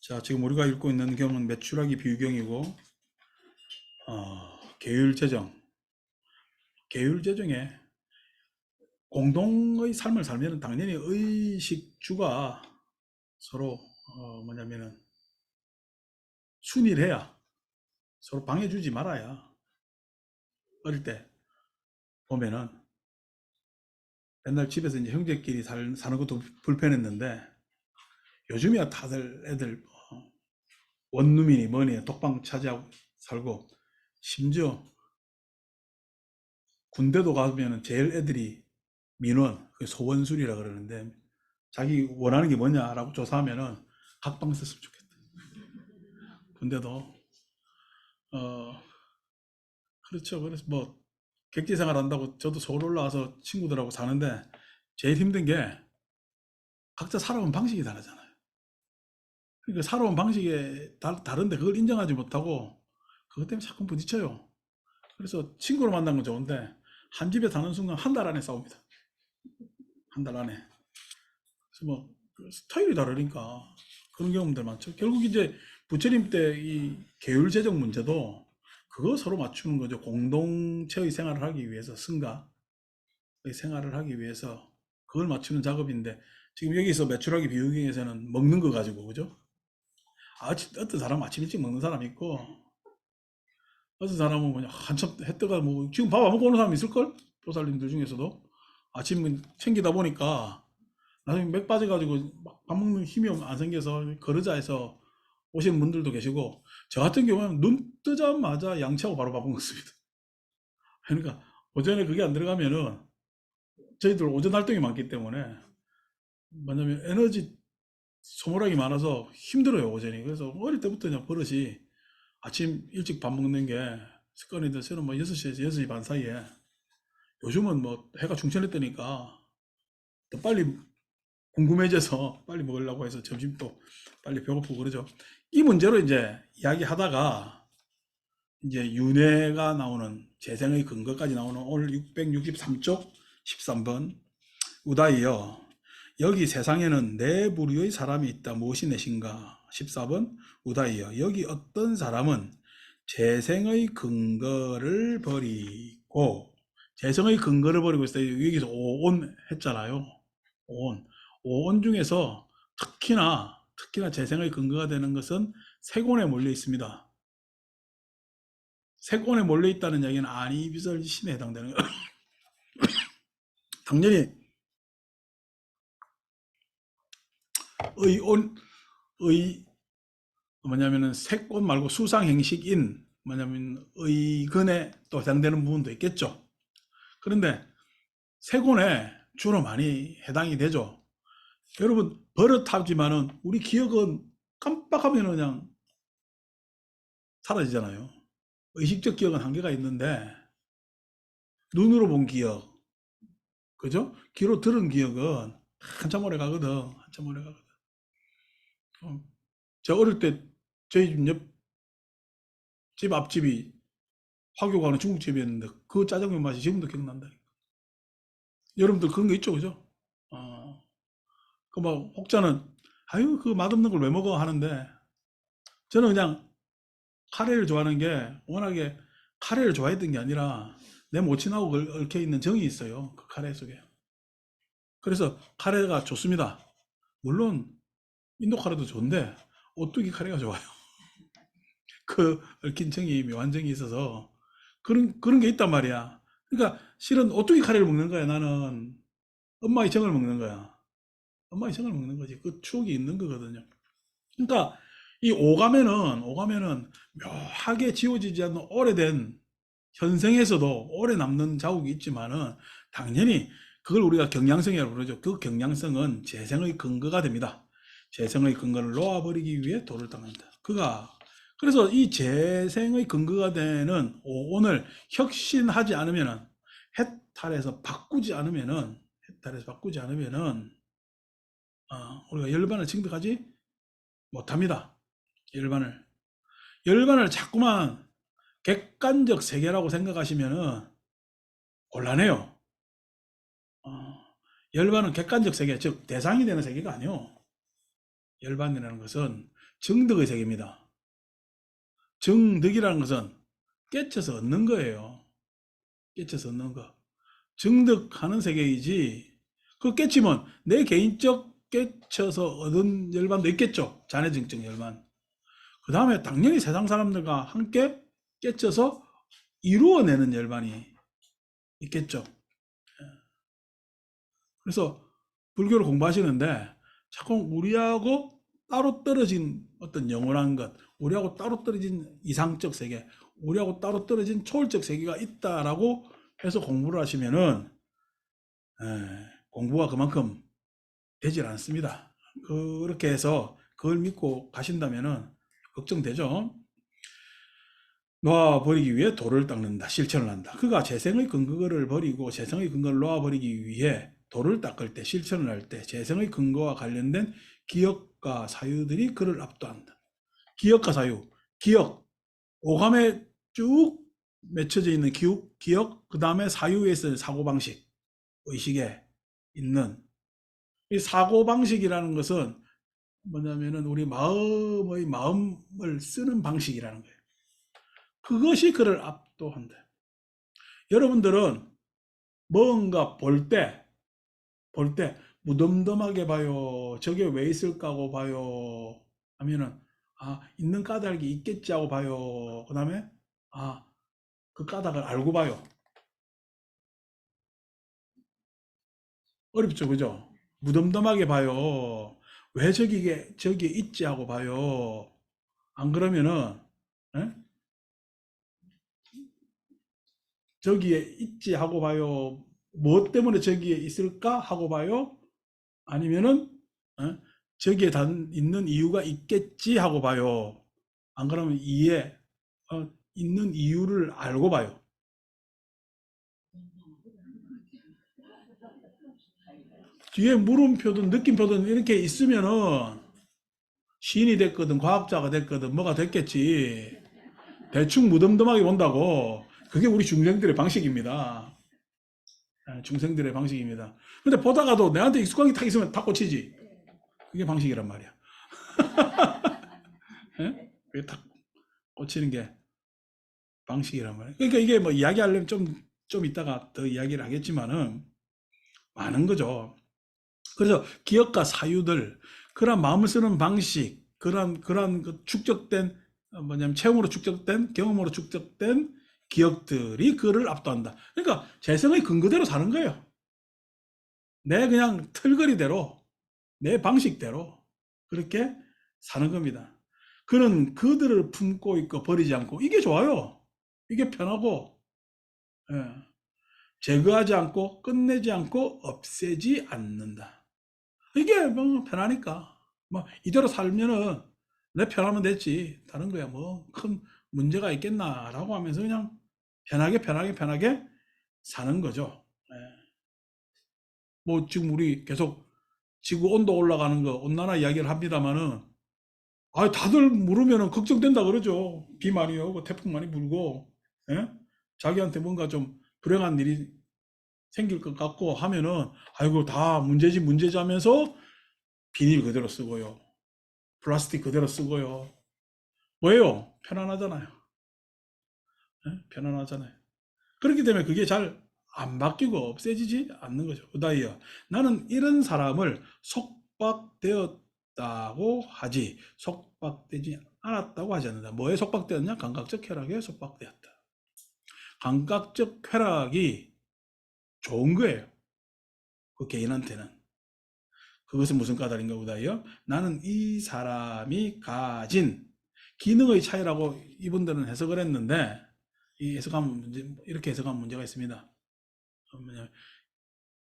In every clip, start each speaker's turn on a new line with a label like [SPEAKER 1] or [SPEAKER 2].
[SPEAKER 1] 자, 지금 우리가 읽고 있는 경은 메추라기 비유경이고, 계율재정. 계율재정에 공동의 삶을 살면 당연히 의식주가 서로, 뭐냐면은, 순일해야, 서로 방해주지 말아야, 어릴 때 보면은, 맨날 집에서 이제 형제끼리 사는 것도 불편했는데, 요즘이야 다들 애들, 원룸이니 뭐니 독방 차지하고 살고, 심지어 군대도 가면은 제일 애들이 민원, 소원술이라 그러는데 자기 원하는 게 뭐냐라고 조사하면은 각방 썼으면 좋겠다. 군대도 그렇죠. 그래서 뭐 객지 생활 한다고 저도 서울 올라와서 친구들하고 사는데 제일 힘든 게 각자 살아온 방식이 다르잖아요. 그러니까 살아온 방식이 다른데 그걸 인정하지 못하고 그것 때문에 자꾸 부딪혀요. 그래서 친구로 만난 건 좋은데 한 집에 사는 순간 한 달 안에 싸웁니다. 한 달 안에. 그래서 뭐 스타일이 다르니까 그런 경험들 많죠. 결국 이제 부처님 때 이 계율 재정 문제도 그거 서로 맞추는 거죠. 공동체의 생활을 하기 위해서 승가의 생활을 하기 위해서 그걸 맞추는 작업인데 지금 여기서 매출하기 비유경에서는 먹는 거 가지고 그죠? 어떤 사람은 아침 일찍 먹는 사람이 있고 어떤 사람은 그냥 한참 해 뜨가 뭐 지금 밥 안 먹고 오는 사람 있을걸? 보살님들 중에서도 아침 챙기다 보니까 나중에 맥 빠져가지고 밥 먹는 힘이 안 생겨서 거르자해서 오시는 분들도 계시고 저 같은 경우는 눈 뜨자마자 양치하고 바로 밥 먹습니다. 그러니까 오전에 그게 안 들어가면은 저희들 오전 활동이 많기 때문에 뭐냐면 에너지 소모량이 많아서 힘들어요 오전이. 그래서 어릴 때부터 그냥 버릇이 아침 일찍 밥 먹는 게 습관이 돼서는 뭐 6시에서 6시 반 사이에 요즘은 뭐 해가 중천에 뜨니까 더 빨리 궁금해져서 빨리 먹으려고 해서 점심도 빨리 배고프고 그러죠. 이 문제로 이제 이야기하다가 이제 윤회가 나오는 재생의 근거까지 나오는 오늘 663쪽 13번 우다이여 여기 세상에는 네 부류의 사람이 있다. 무엇이 넷인가? 14번 우다이여 여기 어떤 사람은 재생의 근거를 버리고 재생의 근거를 버리고 있어요. 여기서 오온 했잖아요. 오온. 오온 중에서 특히나 재생의 근거가 되는 것은 세곤에 몰려 있습니다. 세곤에 몰려 있다는 이야기는 안이비설심에 해당되는 거예요. 당연히 의온 의 뭐냐면은 세곤 말고 수상행식인 뭐냐면 의근에 또 해당되는 부분도 있겠죠. 그런데 세곤에 주로 많이 해당이 되죠. 여러분 버릇하지만은 우리 기억은 깜빡하면 그냥 사라지잖아요. 의식적 기억은 한계가 있는데 눈으로 본 기억, 그죠? 귀로 들은 기억은 한참 오래 가거든. 한참 오래 가거든. 어, 제가 어릴 때 저희 집 앞집이 화교 가는 중국집이었는데 그 짜장면 맛이 지금도 기억난다. 여러분들 그런 거 있죠, 그죠? 그막 혹자는 아유 그 맛없는 걸 왜 먹어 하는데 저는 그냥 카레를 좋아하는 게 워낙에 카레를 좋아했던 게 아니라 내 모친하고 얽혀 있는 정이 있어요. 그 카레 속에. 그래서 카레가 좋습니다. 물론 인도 카레도 좋은데 오뚜기 카레가 좋아요. 그 얽힌 정이 묘한 정이 있어서 그런 게 있단 말이야. 그러니까 실은 오뚜기 카레를 먹는 거야. 나는 엄마의 정을 먹는 거야. 엄마의 정을 먹는 거지. 그 추억이 있는 거거든요. 그러니까 이 오감에는 묘하게 지워지지 않는 오래된 현생에서도 오래 남는 자국이 있지만은 당연히 그걸 우리가 경향성이라고 그러죠. 그 경향성은 재생의 근거가 됩니다. 재생의 근거를 놓아버리기 위해 도를 당한다. 그래서 이 재생의 근거가 되는 오온을 혁신하지 않으면은 해탈해서 바꾸지 않으면은 우리가 열반을 증득하지 못합니다. 열반을. 열반을 자꾸만 객관적 세계라고 생각하시면은 곤란해요. 어, 열반은 객관적 세계, 즉 대상이 되는 세계가 아니요. 열반이라는 것은 정덕의 세계입니다. 정덕이라는 것은 깨쳐서 얻는 거예요. 깨쳐서 얻는 거. 정덕하는 세계이지, 그 깨치면 내 개인적 깨쳐서 얻은 열반도 있겠죠. 잔해증적 열반. 그 다음에 당연히 세상 사람들과 함께 깨쳐서 이루어내는 열반이 있겠죠. 그래서 불교를 공부하시는데 자꾸 우리하고 따로 떨어진 어떤 영원한 것, 우리하고 따로 떨어진 이상적 세계, 우리하고 따로 떨어진 초월적 세계가 있다라고 해서 공부를 하시면은 공부가 그만큼 되질 않습니다. 그렇게 해서 그걸 믿고 가신다면은 걱정되죠. 놓아버리기 위해 돌을 닦는다. 실천을 한다. 그가 재생의 근거를 버리고 재생의 근거를 놓아버리기 위해 돌을 닦을 때, 실천을 할 때 재생의 근거와 관련된 기억과 사유들이 그를 압도한다. 기억과 사유, 기억, 오감에 쭉 맺혀져 있는 기억, 그 다음에 사유에 있는 사고방식, 의식에 있는 이 사고방식이라는 것은 뭐냐면은 우리 마음을 쓰는 방식이라는 거예요. 그것이 그를 압도한다. 여러분들은 뭔가 볼 때 무덤덤하게 봐요. 저게 왜 있을까 하고 봐요. 하면은 있는 까닭이 있겠지 하고 봐요. 그 다음에 그 까닭을 알고 봐요. 어렵죠, 그죠? 무덤덤하게 봐요. 왜 저기에 있지 하고 봐요. 안 그러면은 에? 저기에 있지 하고 봐요. 무엇 때문에 저기에 있을까 하고 봐요. 아니면은 저기에 있는 이유가 있겠지 하고 봐요. 안 그러면 있는 이유를 알고 봐요. 뒤에 물음표든 느낌표든 이렇게 있으면은 시인이 됐거든 과학자가 됐거든 뭐가 됐겠지. 대충 무덤덤하게 본다고. 그게 우리 중생들의 방식입니다. 중생들의 방식입니다. 근데 보다가도 내한테 익숙한 게 딱 있으면 다 꽂히지. 그게 방식이란 말이야. 예? 그게 딱 꽂히는 게 방식이란 말이야. 그러니까 이게 뭐 이야기하려면 좀 이따가 더 이야기를 하겠지만은 많은 거죠. 그래서 기억과 사유들, 그런 마음을 쓰는 방식, 그런 그 축적된 뭐냐면 체험으로 축적된 경험으로 축적된 기억들이 그를 압도한다. 그러니까 재성의 근거대로 사는 거예요. 내 그냥 털거리대로, 내 방식대로 그렇게 사는 겁니다. 그는 그들을 품고 있고 버리지 않고 이게 좋아요. 이게 편하고 예. 제거하지 않고 끝내지 않고 없애지 않는다. 이게 뭐 편하니까 뭐 이대로 살면은 내 편하면 됐지 다른 거야 뭐 큰 문제가 있겠나라고 하면서 그냥 편하게 사는 거죠. 예. 뭐 지금 우리 계속 지구 온도 올라가는 거 온난화 이야기를 합니다만은 다들 물으면은 걱정된다 그러죠. 비 많이 오고 태풍 많이 불고 예? 자기한테 뭔가 좀 불행한 일이 생길 것 같고 하면은 아이고 다 문제지 하면서 비닐 그대로 쓰고요. 플라스틱 그대로 쓰고요. 뭐예요? 편안하잖아요. 예? 편안하잖아요. 그렇기 때문에 그게 잘 안 바뀌고 없애지지 않는 거죠. 우다이어. 나는 이런 사람을 속박되었다고 하지 속박되지 않았다고 하지 않는다. 뭐에 속박되었냐? 감각적 쾌락에 속박되었다. 감각적 쾌락이 좋은 거예요. 그 개인한테는. 그것은 무슨 까닭인가 보다요. 나는 이 사람이 가진 기능의 차이라고 이분들은 해석을 했는데 이렇게 해석하면 문제가 있습니다.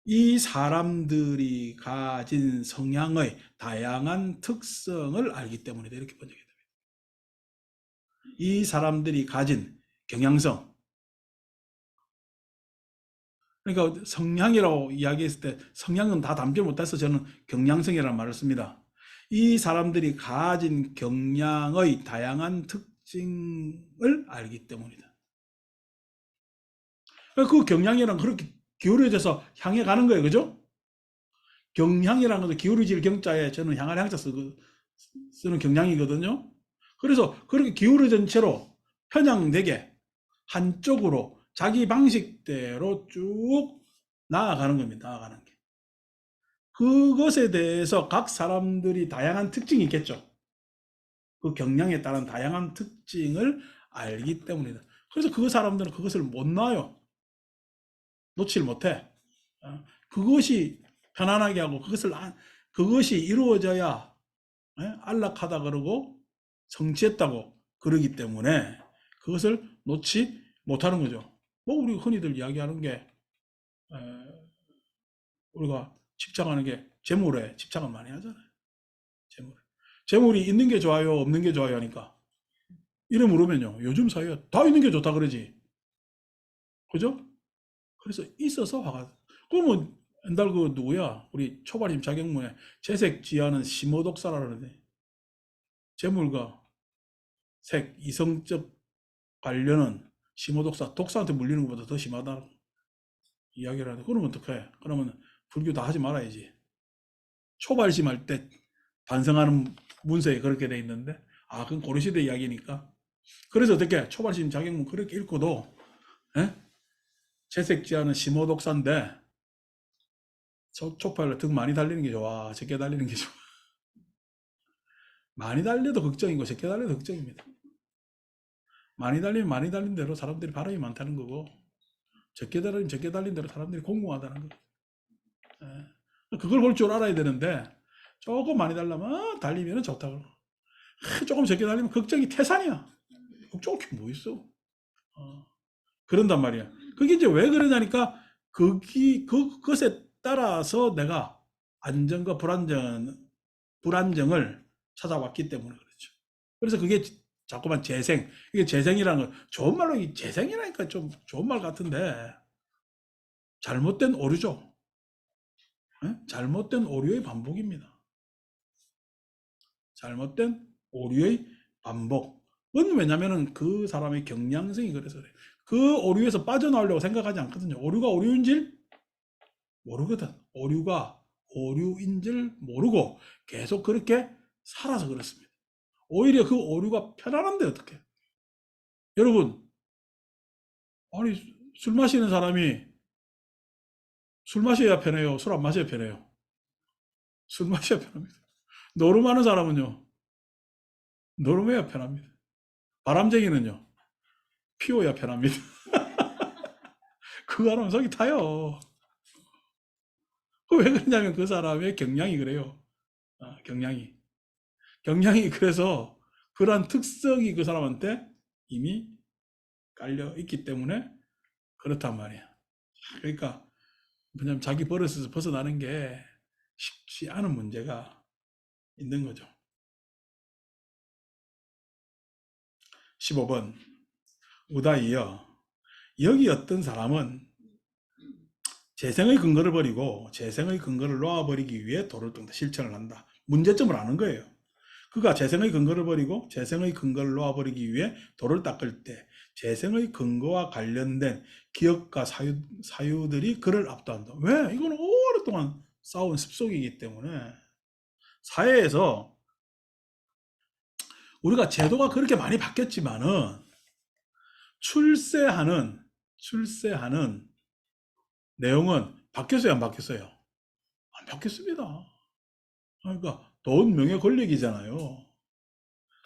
[SPEAKER 1] 이 사람들이 가진 성향의 다양한 특성을 알기 때문이다. 이렇게 번역이 됩니다. 이 사람들이 가진 경향성. 그러니까 성향이라고 이야기했을 때 성향은 다 담지 못해서 저는 경향성이라는 말을 씁니다. 이 사람들이 가진 경향의 다양한 특징을 알기 때문이다. 그 경향이란 그렇게 기울어져서 향해 가는 거예요. 그죠? 경향이라는 것도 기울어질 경자에 저는 향할 향자 쓰는 경향이거든요. 그래서 그렇게 기울어진 채로 편향되게 한쪽으로 자기 방식대로 쭉 나아가는 겁니다. 나아가는 게. 그것에 대해서 각 사람들이 다양한 특징이 있겠죠. 그 경향에 따른 다양한 특징을 알기 때문이다. 그래서 그 사람들은 그것을 못 놔요. 놓질 못해. 그것이 편안하게 하고 그것이 이루어져야 안락하다 그러고 성취했다고 그러기 때문에 그것을 놓지 못하는 거죠. 뭐 우리 흔히들 이야기하는 게 우리가 집착하는 게 재물에 집착을 많이 하잖아요. 재물이 있는 게 좋아요, 없는 게 좋아요 하니까 이래 물으면요, 요즘 사회에 다 있는 게 좋다 그러지, 그죠? 그래서 있어서 화가. 그러면 옛날 그 누구야, 우리 초반임 자격문에 재색지하는 심어독사라 그러는데, 재물과 색, 이성적 관련은 심어독사, 독사한테 물리는 것보다 더 심하다 이야기를 하는데, 그러면 어떡해? 그러면 불교 다 하지 말아야지. 초발심할 때 반성하는 문서에 그렇게 돼 있는데, 그건 고려시대 이야기니까. 그래서 어떻게 초발심 자격문 그렇게 읽고도 재색지하는 심어독사인데 촉발로 등 많이 달리는 게 좋아, 적게 달리는 게 좋아? 많이 달려도 걱정이고 적게 달려도 걱정입니다. 많이 달리면 많이 달린 대로 사람들이 바람이 많다는 거고, 적게 달리면 적게 달린 대로 사람들이 공공하다는 거. 그걸 볼 줄 알아야 되는데, 조금 많이 달리면 좋다고. 조금 적게 달리면 걱정이 태산이야. 걱정할 게 뭐 있어. 그런단 말이야. 그게 이제 왜 그러냐니까, 그것에 따라서 내가 안정과 불안정을 찾아왔기 때문에 그렇죠. 그래서 그게 자꾸만 재생, 이게 재생이라는 건 좋은 말로, 재생이라니까 좀 좋은 말 같은데, 잘못된 오류죠. 잘못된 오류의 반복입니다. 잘못된 오류의 반복. 그건 왜냐면은 그 사람의 경향성이 그래서 그래. 그 오류에서 빠져나오려고 생각하지 않거든요. 오류가 오류인 줄 모르거든. 오류가 오류인 줄 모르고 계속 그렇게 살아서 그렇습니다. 오히려 그 오류가 편안한데 어떡해. 여러분, 아니, 술 마시는 사람이 술 마셔야 편해요, 술 안 마셔야 편해요? 술 마셔야 편합니다. 노름하는 사람은요, 노름해야 편합니다. 바람쟁이는요, 피워야 편합니다. 그거 하면 속이 타요. 왜 그러냐면 그 사람의 경향이 그래요. 경향이. 경향이 그래서 그러한 특성이 그 사람한테 이미 깔려 있기 때문에 그렇단 말이야. 그러니까 왜냐면 자기 버릇에서 벗어나는 게 쉽지 않은 문제가 있는 거죠. 15번. 우다이여. 여기 어떤 사람은 재생의 근거를 버리고 재생의 근거를 놓아버리기 위해 도를 뜬다. 실천을 한다. 문제점을 아는 거예요. 그가 재생의 근거를 버리고 재생의 근거를 놓아버리기 위해 돌을 닦을 때 재생의 근거와 관련된 기억과 사유들이 그를 압도한다. 왜? 이거는 오랫동안 쌓아온 습속이기 때문에. 사회에서 우리가 제도가 그렇게 많이 바뀌었지만은 출세하는 내용은 바뀌었어요, 안 바뀌었어요? 안 바뀌었습니다. 그러니까 돈, 명예, 권력이잖아요.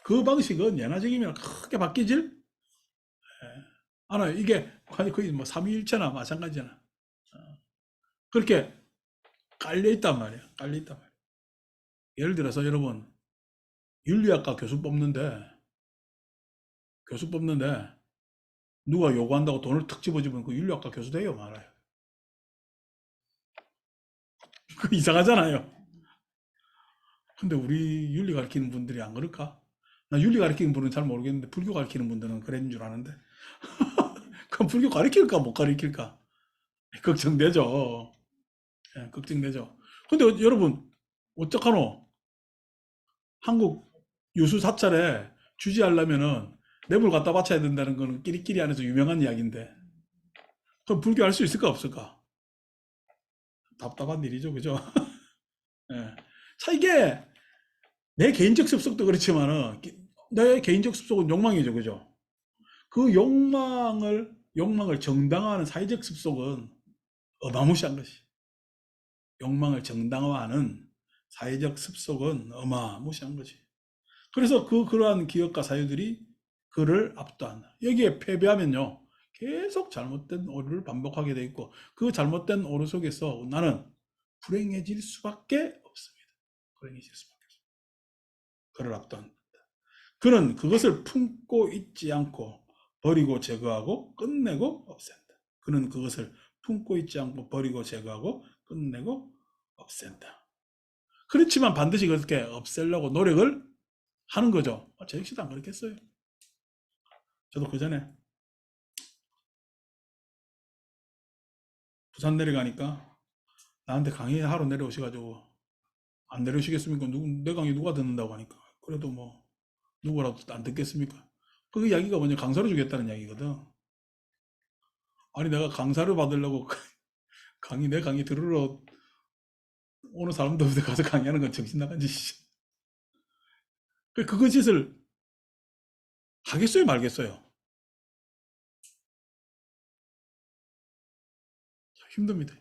[SPEAKER 1] 그 방식은 예나적이면 크게 바뀌질 않아요. 이게 거의 뭐 삼위일체나 마찬가지잖아. 그렇게 깔려있단 말이야. 깔려있단 말이야. 예를 들어서 여러분, 윤리학과 교수 뽑는데 누가 요구한다고 돈을 툭 집어주면 그 윤리학과 교수 돼요, 말아요? 그 이상하잖아요. 근데 우리 윤리 가르치는 분들이 안 그럴까? 나 윤리 가르치는 분은 잘 모르겠는데 불교 가르치는 분들은 그랬는 줄 아는데. 그럼 불교 가르칠까 못 가르칠까? 걱정되죠. 걱정되죠. 근데 여러분, 어떡하노? 한국 유수 사찰에 주지하려면은 뇌물 갖다 바쳐야 된다는 거는 끼리끼리 안에서 유명한 이야기인데, 그럼 불교할 수 있을까 없을까? 답답한 일이죠, 그죠? 예. 자, 이게 내 개인적 습속도 그렇지만은 내 개인적 습속은 욕망이죠, 그죠? 그 욕망을 정당화하는 사회적 습속은 어마무시한 것이. 욕망을 정당화하는 사회적 습속은 어마무시한 것이. 그래서 그러한 기업가 사유들이 그를 압도한다. 여기에 패배하면요, 계속 잘못된 오류를 반복하게 돼 있고, 그 잘못된 오류 속에서 나는 불행해질 수밖에 없습니다. 불행해질 수밖에 없습니다. 그를 압도한다. 그는 그것을 품고 있지 않고 버리고 제거하고 끝내고 없앤다. 그는 그것을 품고 있지 않고 버리고 제거하고 끝내고 없앤다. 그렇지만 반드시 그렇게 없애려고 노력을 하는 거죠. 저 역시도 안 그렇겠어요. 저도 그 전에 부산 내려가니까 나한테 강의하러 내려오셔가지고 안 내려오시겠습니까? 내 강의 누가 듣는다고 하니까 그래도 뭐 누구라도 안 듣겠습니까? 그 이야기가 뭐냐, 강사로 주겠다는 이야기거든. 아니 내가 강사를 받으려고 내 강의 들으러 오는 사람도 없는데 가서 강의하는 건 정신 나간 짓이지. 그거 짓을 하겠어요, 말겠어요? 힘듭니다.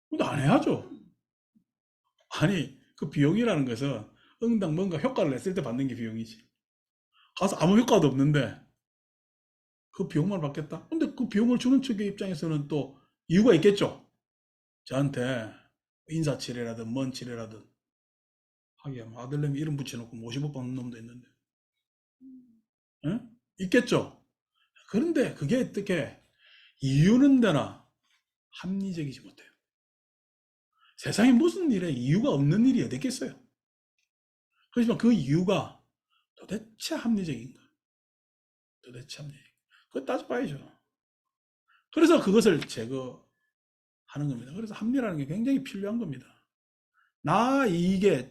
[SPEAKER 1] 근데 안 해야죠. 아니, 그 비용이라는 것은 응당 뭔가 효과를 냈을 때 받는 게 비용이지. 가서 아무 효과도 없는데 그 비용만 받겠다? 근데 그 비용을 주는 측의 입장에서는 또 이유가 있겠죠. 저한테 인사치레라든 뭔 치레라든 하기야 뭐 아들내미 이름 붙여놓고 50억 받는 놈도 있는데. 응? 있겠죠. 그런데 그게 어떻게 이유는 되나 합리적이지 못해요. 세상에 무슨 일에 이유가 없는 일이 어디 있겠어요. 그렇지만 그 이유가 도대체 합리적인가? 도대체 합리적. 그거 따져봐야죠. 그래서 그것을 제거하는 겁니다. 그래서 합리라는 게 굉장히 필요한 겁니다. 나의 이익에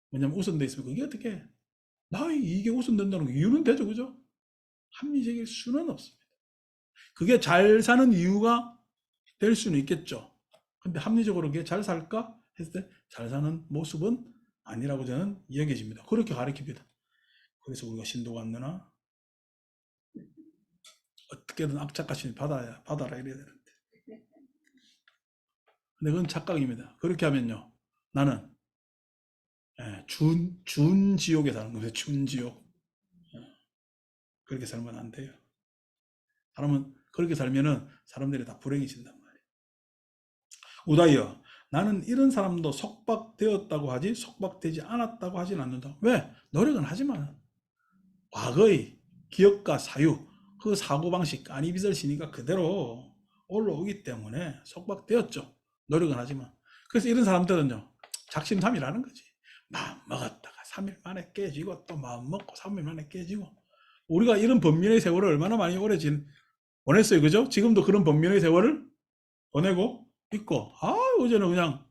[SPEAKER 1] 뭐냐면 우선돼 있으면 그게 어떻게 나의 이익에 우선된다는 이유는 되죠, 그죠? 합리적일 수는 없습니다. 그게 잘 사는 이유가 될 수는 있겠죠. 근데 합리적으로 그게 잘 살까 했을 때 잘 사는 모습은 아니라고 저는 여겨집니다. 그렇게 가르칩니다. 그래서 우리가 신도가 안 되나 어떻게든 악착같이 받아라 이래야 되는데. 근데 그건 착각입니다. 그렇게 하면요, 나는 준지옥에 사는 거예요. 준지옥. 그렇게 살면 안 돼요. 사람은 그렇게 살면은 사람들이 다 불행해진단 말이에요. 우다이어, 나는 이런 사람도 속박되었다고 하지 속박되지 않았다고 하진 않는다. 왜? 노력은 하지만 과거의 기억과 사유, 그 사고방식, 아니비설 신의가 그대로 올라오기 때문에 속박되었죠. 노력은 하지만. 그래서 이런 사람들은요, 작심삼일하는 거지. 마음 먹었다가 3일 만에 깨지고 또 마음 먹고 3일 만에 깨지고. 우리가 이런 번민의 세월을 얼마나 많이 보냈어요. 그죠? 지금도 그런 번민의 세월을 보내고 있고. 어제는 그냥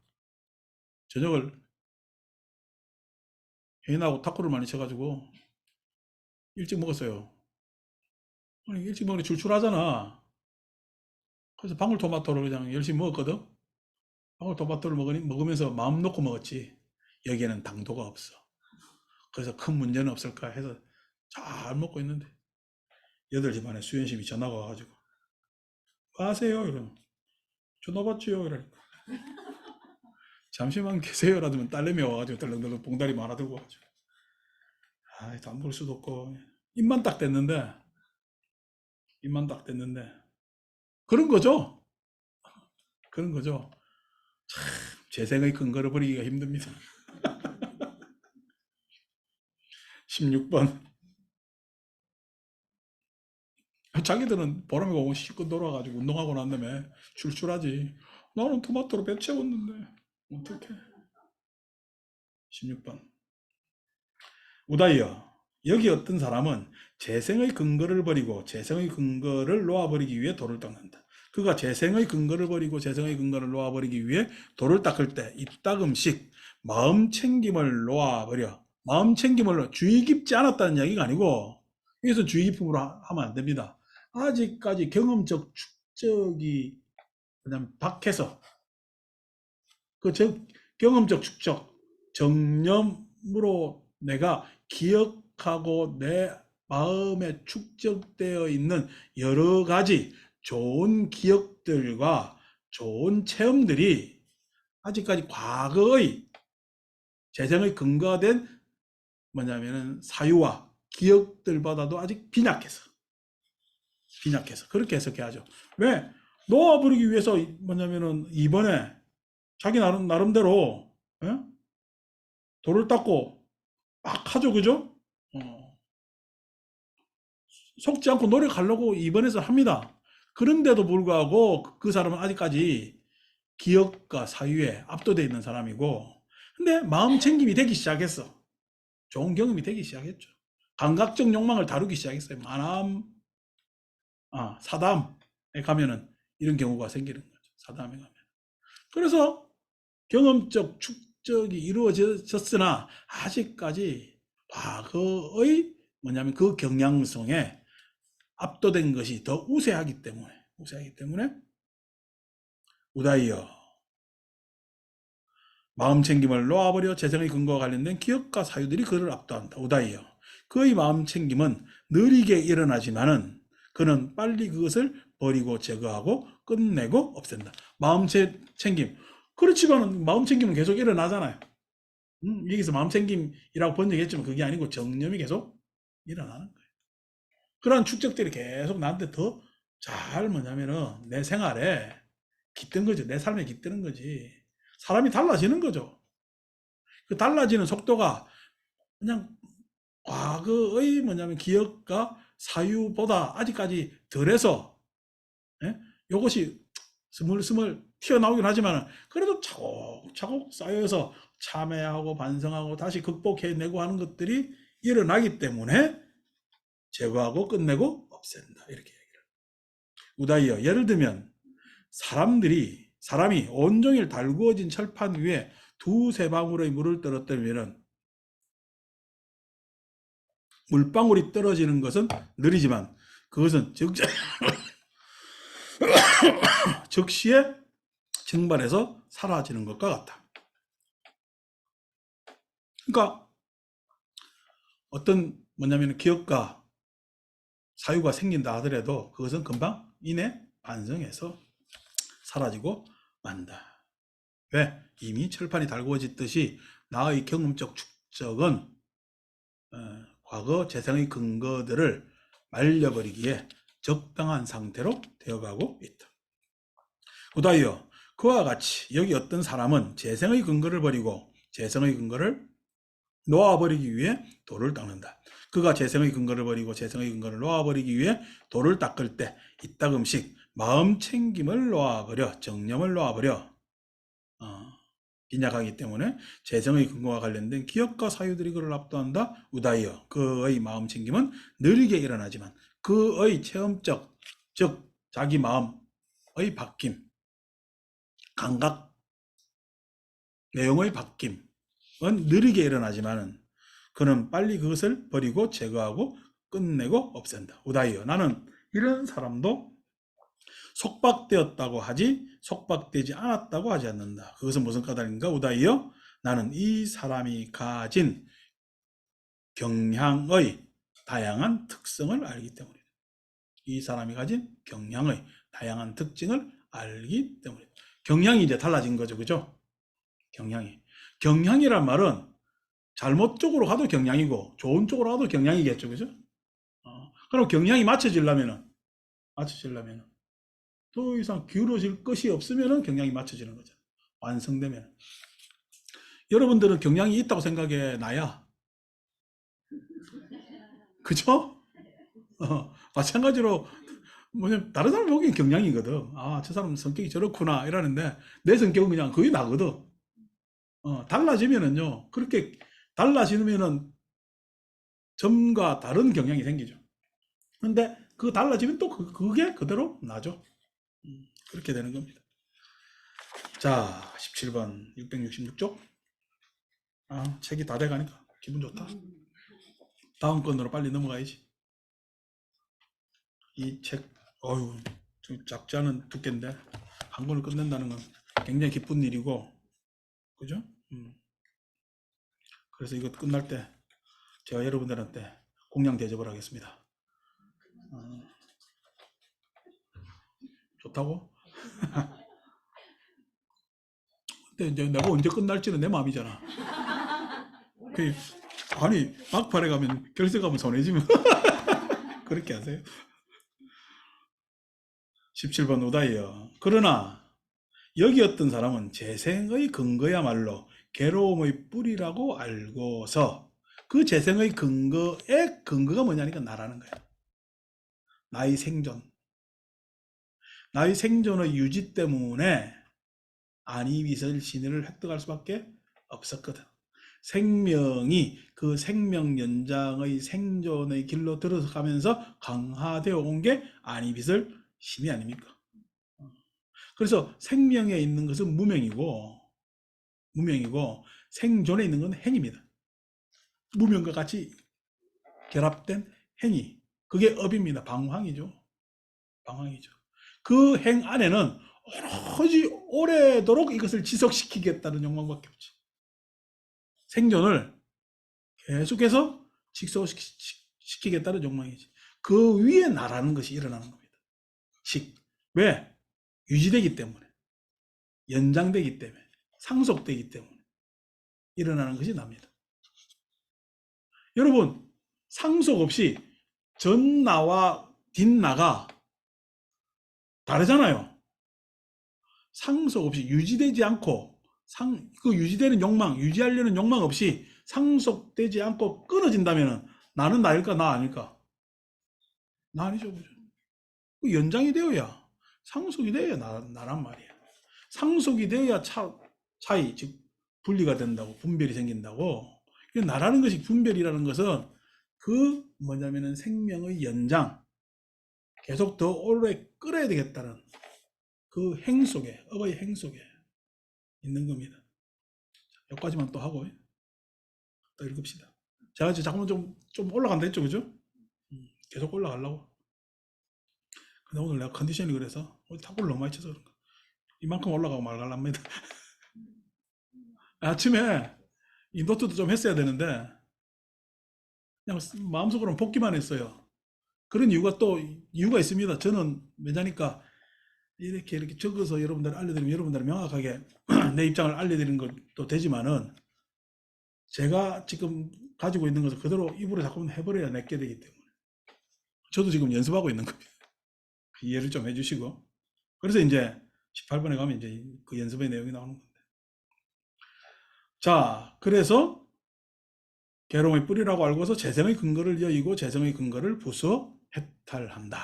[SPEAKER 1] 저녁을 혜인하고 탁구를 많이 쳐가지고 일찍 먹었어요. 아니, 일찍 먹으니 출출하잖아. 그래서 방울토마토를 그냥 열심히 먹었거든. 방울토마토를 먹으면서 마음 놓고 먹었지. 여기에는 당도가 없어. 그래서 큰 문제는 없을까 해서 잘 먹고 있는데 8시 반에 수연심이 전화가 와가지고 뭐 하세요? 이러면 전화 받지요? 이러니까 잠시만 계세요라더면 딸내미 와가지고 덜렁덜렁 봉다리 하나 들고 와가지고 안 볼 수도 없고 입만 딱 댔는데 그런 거죠. 그런 거죠. 재생의 근거를 버리기가 힘듭니다. 16번. 자기들은 보람이 오고 실컷 돌아가지고 운동하고 난 다음에 출출하지. 나는 토마토로 배 채웠는데 어떡해. 16번. 우다이여, 여기 어떤 사람은 재생의 근거를 버리고 재생의 근거를 놓아버리기 위해 돌을 닦는다. 그가 재생의 근거를 버리고 재생의 근거를 놓아버리기 위해 돌을 닦을 때 이따금씩 마음 챙김을 놓아버려. 마음 챙김을 주의 깊지 않았다는 이야기가 아니고 여기서 주의 깊음으로 하면 안 됩니다. 아직까지 경험적 축적이 그냥 박해서 경험적 축적, 정념으로 내가 기억하고 내 마음에 축적되어 있는 여러 가지 좋은 기억들과 좋은 체험들이 아직까지 과거의 재생의 근거가 된 뭐냐면은 사유와 기억들보다도 아직 빈약해서 그렇게 해석해야죠. 왜? 놓아버리기 위해서 뭐냐면은 이번에 자기 나름대로 예? 돌을 닦고 막 하죠, 그죠? 속지 않고 노력하려고 이번에서 합니다. 그런데도 불구하고 그 사람은 아직까지 기억과 사유에 압도되어 있는 사람이고, 근데 마음 챙김이 되기 시작했어. 좋은 경험이 되기 시작했죠. 감각적 욕망을 다루기 시작했어요. 만암, 사담에 가면은 이런 경우가 생기는 거죠. 사담에 가면. 그래서 경험적 축적이 이루어졌으나 아직까지 과거의 뭐냐면 그 경향성에 압도된 것이 더 우세하기 때문에 우다이여 마음 챙김을 놓아버려 재생의 근거와 관련된 기억과 사유들이 그를 압도한다. 우다이여 그의 마음 챙김은 느리게 일어나지만은 그는 빨리 그것을 버리고 제거하고 끝내고 없앤다. 마음 챙김 그렇지만은 마음 챙김은 계속 일어나잖아요. 여기서 마음 챙김이라고 번역했지만 그게 아니고 정념이 계속 일어나는 거예요. 그러한 축적들이 계속 나한테 더 잘 뭐냐면은 내 생활에 깃든 거죠. 내 삶에 깃드는 거지. 사람이 달라지는 거죠. 그 달라지는 속도가 그냥 과거의 뭐냐면 기억과 사유보다 아직까지 덜해서 예? 이것이 스물스물 튀어나오긴 하지만 그래도 차곡차곡 쌓여서 참회하고 반성하고 다시 극복해내고 하는 것들이 일어나기 때문에 제거하고 끝내고 없앤다. 이렇게 얘기를. 우다이어 예를 들면 사람이 온종일 달구어진 철판 위에 두세 방울의 물을 떨어뜨리면 물방울이 떨어지는 것은 느리지만 그것은 즉시에 증발해서 사라지는 것과 같다. 그러니까 어떤 뭐냐면 기억과 사유가 생긴다 하더라도 그것은 금방 이내 반성해서 사라지고 만다. 왜? 이미 철판이 달구어졌듯이 나의 경험적 축적은 과거 재생의 근거들을 말려버리기에 적당한 상태로 되어가고 있다. 우다이어 그와 같이 여기 어떤 사람은 재생의 근거를 버리고 재생의 근거를 놓아버리기 위해 돌을 닦는다. 그가 재생의 근거를 버리고 재생의 근거를 놓아버리기 위해 돌을 닦을 때 이따금씩 마음 챙김을 놓아버려 정념을 놓아버려 빈약하기 때문에 재성의 근거와 관련된 기억과 사유들이 그를 압도한다. 우다이어 그의 마음 챙김은 느리게 일어나지만 그의 체험적 즉 자기 마음의 바뀜 감각 내용의 바뀜은 느리게 일어나지만은 그는 빨리 그것을 버리고 제거하고 끝내고 없앤다. 우다이어 나는 이런 사람도 속박되었다고 하지 속박되지 않았다고 하지 않는다. 그것은 무슨 까닭인가? 우다이어 나는 이 사람이 가진 경향의 다양한 특성을 알기 때문이다. 이 사람이 가진 경향의 다양한 특징을 알기 때문이다. 경향이 이제 달라진 거죠. 그죠? 경향이란 말은 잘못 쪽으로 가도 경향이고 좋은 쪽으로 가도 경향이겠죠. 그죠? 그럼 경향이 맞춰지려면은 더 이상 기울어질 것이 없으면 경향이 맞춰지는 거죠. 완성되면. 여러분들은 경향이 있다고 생각해 놔야. 그죠? 마찬가지로 뭐냐면 다른 사람 보기엔 경향이거든. 저 사람 성격이 저렇구나 이러는데 내 성격은 그냥 거의 나거든. 달라지면은요. 그렇게 달라지면은 점과 다른 경향이 생기죠. 근데 그 달라지면 또 그게 그대로 나죠. 그렇게 되는 겁니다. 자, 17번 666쪽. 책이 다 돼가니까 기분 좋다. 다음 건으로 빨리 넘어가야지. 이 책, 좀 작지 않은 두께인데 한 권을 끝낸다는 건 굉장히 기쁜 일이고, 그죠? 그래서 이거 끝날 때 제가 여러분들한테 공양 대접을 하겠습니다. 좋다고? 근데 이제 내가 언제 끝날지는 내 마음이잖아. 아니 막판에 가면 결석하면 손해지면 그렇게 하세요. 17번 우다이요. 그러나 여기 어떤 사람은 재생의 근거야말로 괴로움의 뿌리라고 알고서 그 재생의 근거가 뭐냐니까 나라는 거야. 나의 생존. 나의 생존의 유지 때문에 아니비설 신의를 획득할 수밖에 없었거든. 생명이 그 생명 연장의 생존의 길로 들어가면서 강화되어 온 게 아니비설 신이 아닙니까? 그래서 생명에 있는 것은 무명이고 생존에 있는 건 행입니다. 무명과 같이 결합된 행위. 그게 업입니다. 방황이죠. 그 행 안에는 오로지 오래도록 이것을 지속시키겠다는 욕망밖에 없지. 생존을 계속해서 지속시키겠다는 욕망이지. 그 위에 나라는 것이 일어나는 겁니다. 왜? 유지되기 때문에, 연장되기 때문에, 상속되기 때문에 일어나는 것이 납니다. 여러분, 상속 없이 전나와 뒷나가 다르잖아요. 상속 없이 유지되지 않고 그 유지되는 욕망, 유지하려는 욕망 없이 상속되지 않고 끊어진다면 나는 나일까, 나 아닐까? 나 아니죠, 그죠? 연장이 되어야 상속이 되어야 나란 말이야. 상속이 되어야 차이, 즉 분리가 된다고, 분별이 생긴다고. 나라는 것이, 분별이라는 것은 그 뭐냐면은 생명의 연장, 계속 더 오래 끌어야 되겠다는 그 행 속에, 업의 행 속에 있는 겁니다. 여기까지만 또 하고 또 읽읍시다. 제가 이제 잠깐만 좀 올라간다 했죠, 그죠? 계속 올라가려고. 근데 오늘 내가 컨디션이 그래서 탁구를 너무 많이 쳐서 그런가. 이만큼 올라가고 말갈랍니다. 아침에 이 노트도 좀 했어야 되는데 그냥 마음속으로는 복기만 했어요. 그런 이유가 있습니다. 저는 왜냐니까 이렇게 적어서 여러분들 알려드리면 여러분들 명확하게 내 입장을 알려드리는 것도 되지만은 제가 지금 가지고 있는 것을 그대로 입으로 자꾸 해버려야 내게 되기 때문에 저도 지금 연습하고 있는 겁니다. 이해를 좀 해주시고 그래서 이제 18번에 가면 이제 그 연습의 내용이 나오는 건데 자 그래서 괴로움의 뿌리라고 알고서 재생의 근거를 여의고 재생의 근거를 부수어 해탈한다.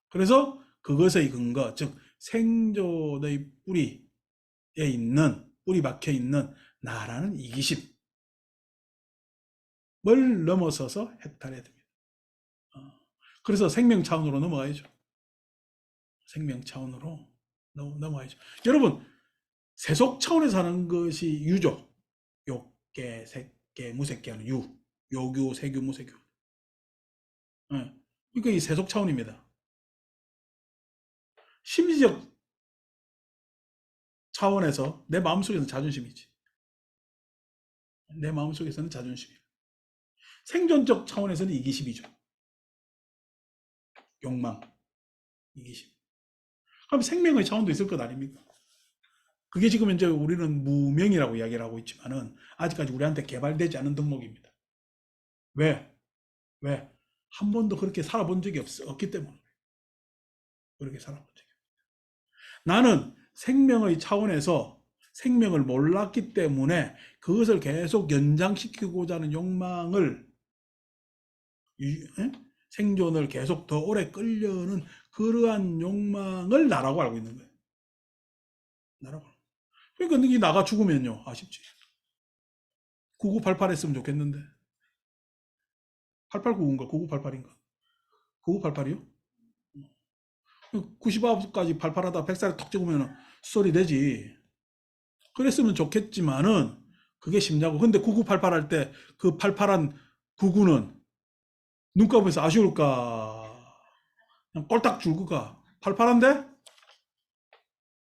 [SPEAKER 1] 그래서 그것의 근거, 즉 생존의 뿌리에 있는, 뿌리 박혀 있는 나라는 이기심을 넘어서서 해탈해야 됩니다. 그래서 생명 차원으로 넘어가야죠. 생명 차원으로 넘어가야죠. 여러분, 세속 차원에서 하는 것이 유죠. 욕계, 색계, 무색계 하는 요규, 세규, 무색규. 그러니까 이 세속 차원입니다. 심리적 차원에서 내 마음속에서는 자존심이지. 내 마음속에서는 자존심이에요. 생존적 차원에서는 이기심이죠. 욕망, 이기심. 그럼 생명의 차원도 있을 것 아닙니까? 그게 지금 이제 우리는 무명이라고 이야기를 하고 있지만은 아직까지 우리한테 개발되지 않은 덕목입니다. 왜? 한 번도 그렇게 살아본 적이 없기 때문에. 그렇게 살아본 적이 없어요. 나는 생명의 차원에서 생명을 몰랐기 때문에 그것을 계속 연장시키고자 하는 욕망을 생존을 계속 더 오래 끌려는 그러한 욕망을 나라고 알고 있는 거예요. 나라고. 그러니까 이 나가 죽으면요. 아쉽지. 9988 했으면 좋겠는데. 8899인가? 9988인가? 9988이요? 99까지 88하다 100살에 턱 찍으면 수설이 되지. 그랬으면 좋겠지만은 그게 쉽냐고. 근데 9988 할 때 그 88한 99는 눈감아서 아쉬울까? 그냥 꼴딱 줄거가 88한데?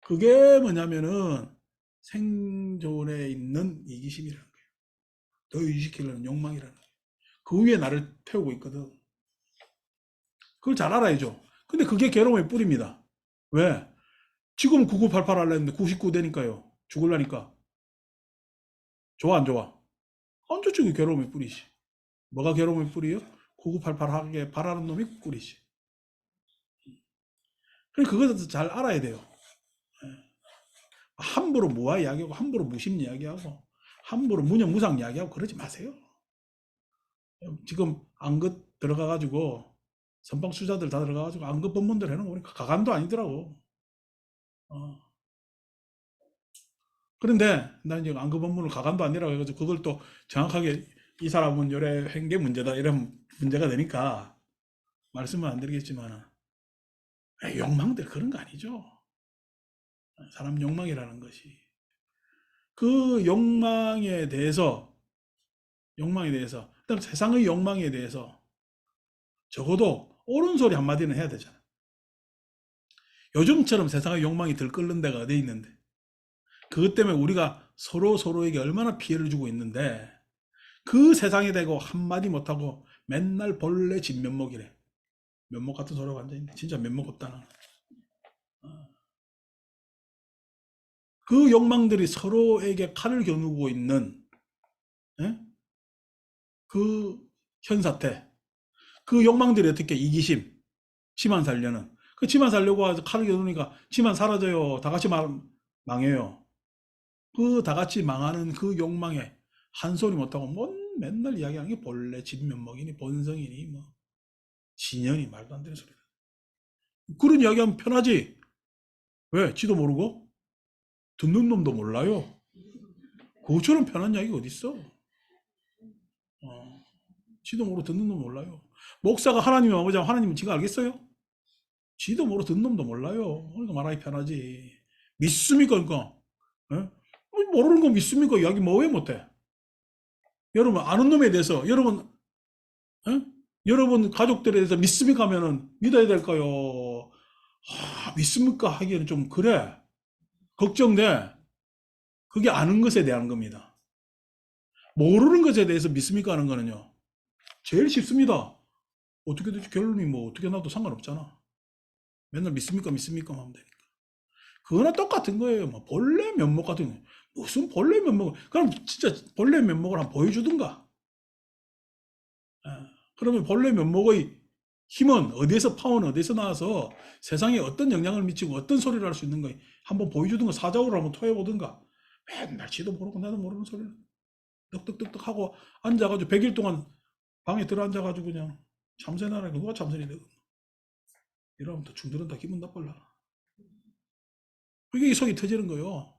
[SPEAKER 1] 그게 뭐냐면은 생존에 있는 이기심이라는 거예요. 더 유지시키려는 욕망이라는 거예요. 그 위에 나를 태우고 있거든. 그걸 잘 알아야죠. 근데 그게 괴로움의 뿌리입니다. 왜? 지금 9988 하려 했는데 99 되니까요. 죽을라니까. 좋아, 안 좋아? 안 좋죠. 그게 괴로움의 뿌리지. 뭐가 괴로움의 뿌리요? 9988 하게 바라는 놈이 뿌리지. 그래서 그것을 잘 알아야 돼요. 함부로 무아 이야기하고 함부로 무심 이야기하고 함부로 무념무상 이야기하고 그러지 마세요. 지금 안긋 들어가가지고 선방수자들 다 들어가가지고 안긋 법문들 해놓은 거 보니까 가관도 아니더라고. 그런데 난 지금 안긋 법문을 가관도 아니라고 해가지고 그걸 또 정확하게 이 사람은 요래한 게 문제다 이런 문제가 되니까 말씀은 안 드리겠지만 욕망들 그런 거 아니죠. 사람 욕망이라는 것이 그 욕망에 대해서 그다음 세상의 욕망에 대해서 적어도 옳은 소리 한마디는 해야 되잖아. 요즘처럼 세상의 욕망이 들끓는 데가 어디 있는데 그것 때문에 우리가 서로에게 얼마나 피해를 주고 있는데 그 세상에 대고 한마디 못하고 맨날 벌레 진면목이래. 면목 같은 소리가 앉아있네. 진짜 면목 없다는. 그 욕망들이 서로에게 칼을 겨누고 있는 에? 그 현사태. 그 욕망들이 어떻게 이기심, 지만 살려는. 그 지만 살려고 해서 칼을 겨누니까 지만 사라져요. 다 같이 망해요. 그 다 같이 망하는 그 욕망에 한 소리 못하고 맨날 이야기하는 게 본래 진면목이니 본성이니 뭐 진연이 말도 안 되는 소리다. 그런 이야기하면 편하지. 왜? 지도 모르고 듣는 놈도 몰라요. 그것처럼 편한 이야기가 어딨어? 지도 모르고 듣는 놈 몰라요. 목사가 하나님이 와보자면 하나님은 지가 알겠어요? 지도 모르고 듣는 놈도 몰라요. 그러니까 말하기 편하지. 믿습니까? 그러니까. 예? 모르는 거 믿습니까? 이야기 뭐 왜 못해? 여러분 아는 놈에 대해서 예? 여러분 가족들에 대해서 믿습니까 하면은 믿어야 될까요? 믿습니까 하기에는 좀 그래. 걱정돼. 그게 아는 것에 대한 겁니다. 모르는 것에 대해서 믿습니까 하는 거는요. 제일 쉽습니다. 어떻게 될지 결론이 뭐 어떻게 나도 상관없잖아. 맨날 믿습니까 하면 되니까. 그거나 똑같은 거예요. 뭐 본래 면목 같은 거. 무슨 본래 면목? 그럼 진짜 본래 면목을 한번 보여주든가. 그러면 본래 면목의 힘은 어디에서 파워는 어디서 나와서 세상에 어떤 영향을 미치고 어떤 소리를 할 수 있는 거 한번 보여주든가 사자우를 한번 토해보든가. 맨날 지도 모르고 나도 모르는 소리를 뚝뚝뚝뚝 하고 앉아가지고 100일 동안 방에 들어앉아가지고 그냥 참선하라니까 누가 참선이 되고 이러면 또 중들은 다 기분 나쁠라. 그게 속이 터지는 거요.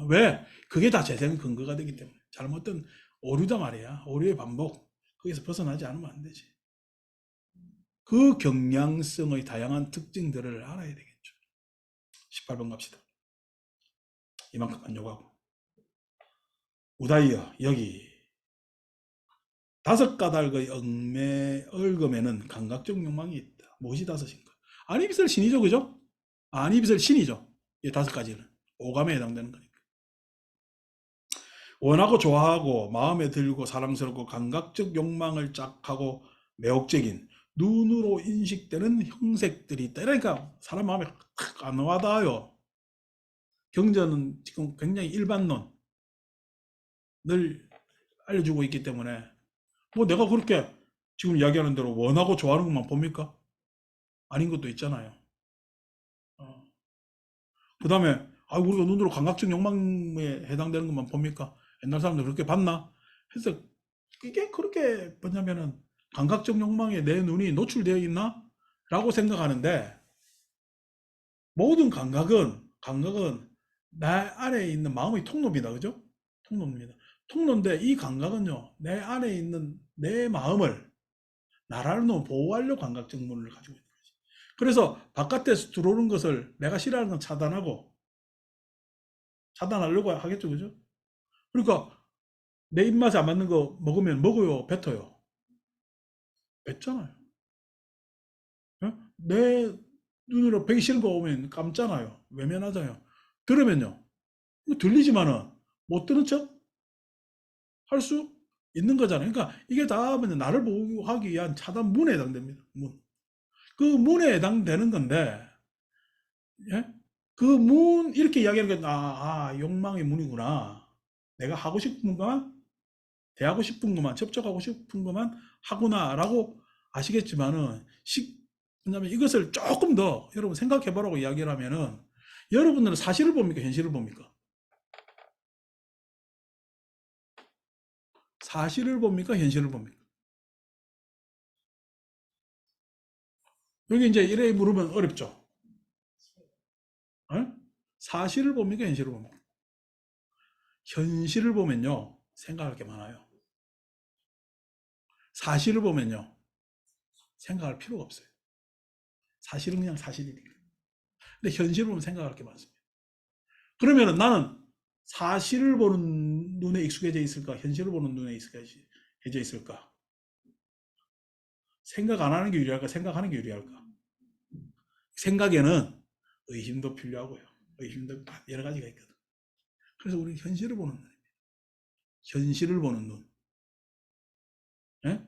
[SPEAKER 1] 왜? 그게 다 재생 근거가 되기 때문에. 잘못된 오류다 말이야. 오류의 반복. 거기서 벗어나지 않으면 안 되지. 그 경량성의 다양한 특징들을 알아야 되겠죠. 18번 갑시다. 이만큼만 요구하고. 우다이여 여기 5가닥의 얽음에는 감각적 욕망이 있다. 무엇이 5인가? 아니비설 신이죠, 그죠? 아니비설 신이죠. 이 5가지는 오감에 해당되는 거니까. 원하고 좋아하고 마음에 들고 사랑스럽고 감각적 욕망을 짝하고 매혹적인 눈으로 인식되는 형색들이 있다. 그러니까 사람 마음에 탁 안 와닿아요. 경전은 지금 굉장히 일반론을 알려주고 있기 때문에 뭐 내가 그렇게 지금 이야기하는 대로 원하고 좋아하는 것만 봅니까? 아닌 것도 있잖아요. 그 다음에 우리가 눈으로 감각적 욕망에 해당되는 것만 봅니까? 옛날 사람들 그렇게 봤나? 그래서 이게 그렇게 뭐냐면은 감각적 욕망에 내 눈이 노출되어 있나? 라고 생각하는데 모든 감각은 나 안에 있는 마음의 통로입니다. 그죠? 통로입니다. 통로인데 이 감각은요. 내 안에 있는 내 마음을 나라는 보호하려고 감각적 문을 가지고 있는 거지. 그래서 바깥에서 들어오는 것을 내가 싫어하는 건 차단하려고 하겠죠. 그죠? 그러니까 내 입맛에 안 맞는 거 먹으면 먹어요. 뱉어요. 뱉잖아요. 어? 내 눈으로 배기 싫은 거 오면 감잖아요. 외면하잖아요. 들으면요. 들리지만은 못 들은 척 할 수 있는 거잖아요. 그러니까 이게 다 뭐냐, 나를 보호하기 위한 차단 문에 해당됩니다. 문. 그 문에 해당되는 건데, 예? 그 문, 이렇게 이야기하는 게, 욕망의 문이구나. 내가 하고 싶은 것만, 대하고 싶은 것만, 접촉하고 싶은 것만 하구나라고 아시겠지만은, 뭐냐면 이것을 조금 더 여러분 생각해 보라고 이야기를 하면은, 여러분들은 사실을 봅니까? 현실을 봅니까? 사실을 봅니까? 현실을 봅니까? 여기 이제 이래 물으면 어렵죠. 어? 사실을 봅니까? 현실을 봅니까? 현실을 보면요, 생각할 게 많아요. 사실을 보면요, 생각할 필요가 없어요. 사실은 그냥 사실이니까. 근데 현실을 보면 생각할 게 많습니다. 그러면은 나는 사실을 보는 눈에 익숙해져 있을까? 현실을 보는 눈에 익숙해져 있을까? 생각 안 하는 게 유리할까? 생각하는 게 유리할까? 생각에는 의심도 필요하고요. 의심도 여러 가지가 있거든. 그래서 우리 현실을 보는 눈. 현실을 보는 눈. 예?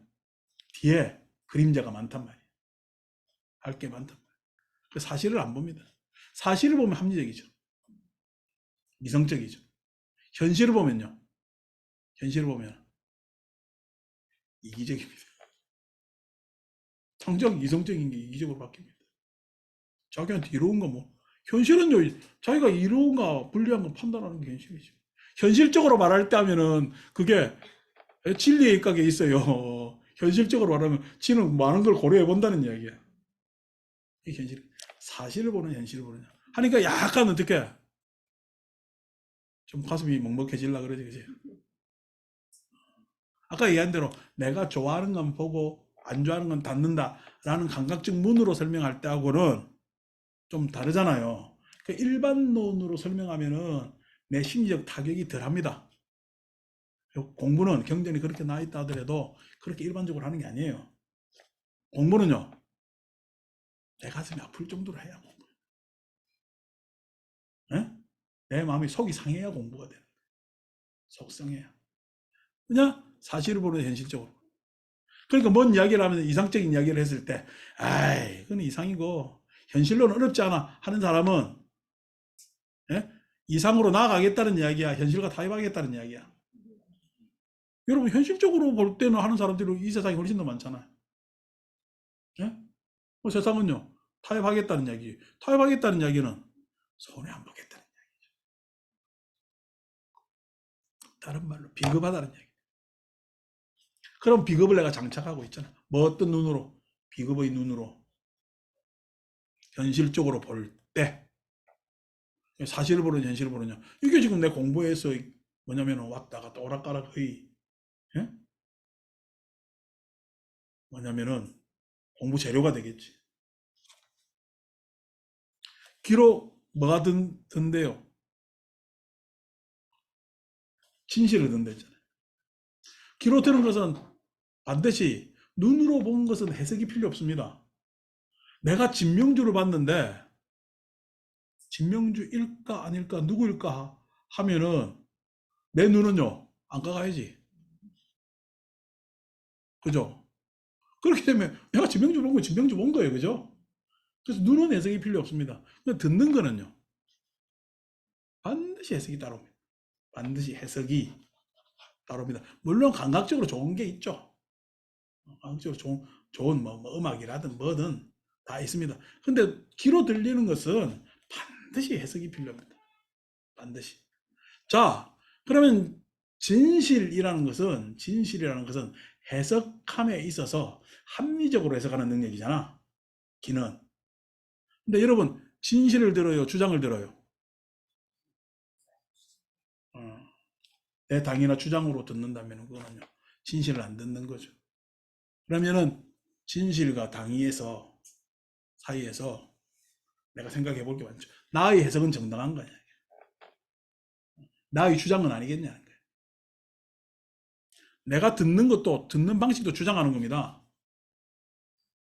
[SPEAKER 1] 뒤에 그림자가 많단 말이에요. 할 게 많단 말이에요. 그래서 사실을 안 봅니다. 사실을 보면 합리적이죠. 이성적이죠. 현실을 보면요. 현실을 보면 이기적입니다. 당장 이성적인 게 이기적으로 바뀝니다. 자기한테 이로운 거 뭐. 현실은요, 자기가 이로운가 불리한 거 판단하는 게 현실이죠. 현실적으로 말할 때 하면은 그게 진리의 입각에 있어요. 현실적으로 말하면 지는 많은 걸 고려해 본다는 이야기야. 이게 현실. 사실을 보는 현실을 보느냐. 하니까 약간 어떻게 좀 가슴이 먹먹해질라 그러지, 그지? 아까 얘기한 대로 내가 좋아하는 건 보고 안 좋아하는 건 닫는다라는 감각적 문으로 설명할 때하고는 좀 다르잖아요. 그 일반론으로 설명하면은 내 심리적 타격이 덜 합니다. 공부는 경전이 그렇게 나와 있다 하더라도 그렇게 일반적으로 하는 게 아니에요. 공부는요, 내 가슴이 아플 정도로 해야 공부. 예? 내 마음이 속이 상해야 공부가 돼요. 속상해야. 그냥 사실을 보는 현실적으로. 그러니까 뭔 이야기를 하면 이상적인 이야기를 했을 때, 아이, 그건 이상이고, 현실로는 어렵지 않아 하는 사람은, 예? 이상으로 나아가겠다는 이야기야. 현실과 타협하겠다는 이야기야. 여러분, 현실적으로 볼 때는 하는 사람들이 이 세상에 훨씬 더 많잖아요. 예? 세상은요, 타협하겠다는 이야기. 타협하겠다는 이야기는 손해 안 보겠다는 이야기. 다른 말로 비겁하다는 이야기. 그럼 비겁을 내가 장착하고 있잖아. 뭐 어떤 눈으로? 비겁의 눈으로. 현실적으로 볼 때. 사실을 보느냐, 현실을 보느냐. 이게 지금 내 공부에서 뭐냐면 왔다 갔다 오락가락 거의, 예? 뭐냐면은 공부 재료가 되겠지. 기록 뭐가 든대요? 진실을 든대잖아요. 기록 드는 것은 반드시 눈으로 본 것은 해석이 필요 없습니다. 내가 진명주를 봤는데 진명주일까 아닐까 누구일까 하면은 내 눈은요 안 까가야지. 그죠? 그렇게 되면 내가 진명주 본 거 진명주 본 거예요. 그죠? 그래서 눈은 해석이 필요 없습니다. 듣는 거는요 반드시 해석이 따릅니다. 반드시 해석이 따릅니다. 물론 감각적으로 좋은 게 있죠. 감각적으로 좋은 뭐 음악이라든 뭐든 다 있습니다. 근데 귀로 들리는 것은 반드시 해석이 필요합니다. 반드시. 자, 그러면 진실이라는 것은 해석함에 있어서 합리적으로 해석하는 능력이잖아. 기는. 근데 여러분, 진실을 들어요, 주장을 들어요. 어, 내 당이나 주장으로 듣는다면 그거는요, 진실을 안 듣는 거죠. 그러면은 진실과 당위에서 사이에서 내가 생각해 볼 게 많죠. 나의 해석은 정당한 거냐? 나의 주장은 아니겠냐는 거예요. 내가 듣는 것도 듣는 방식도 주장하는 겁니다.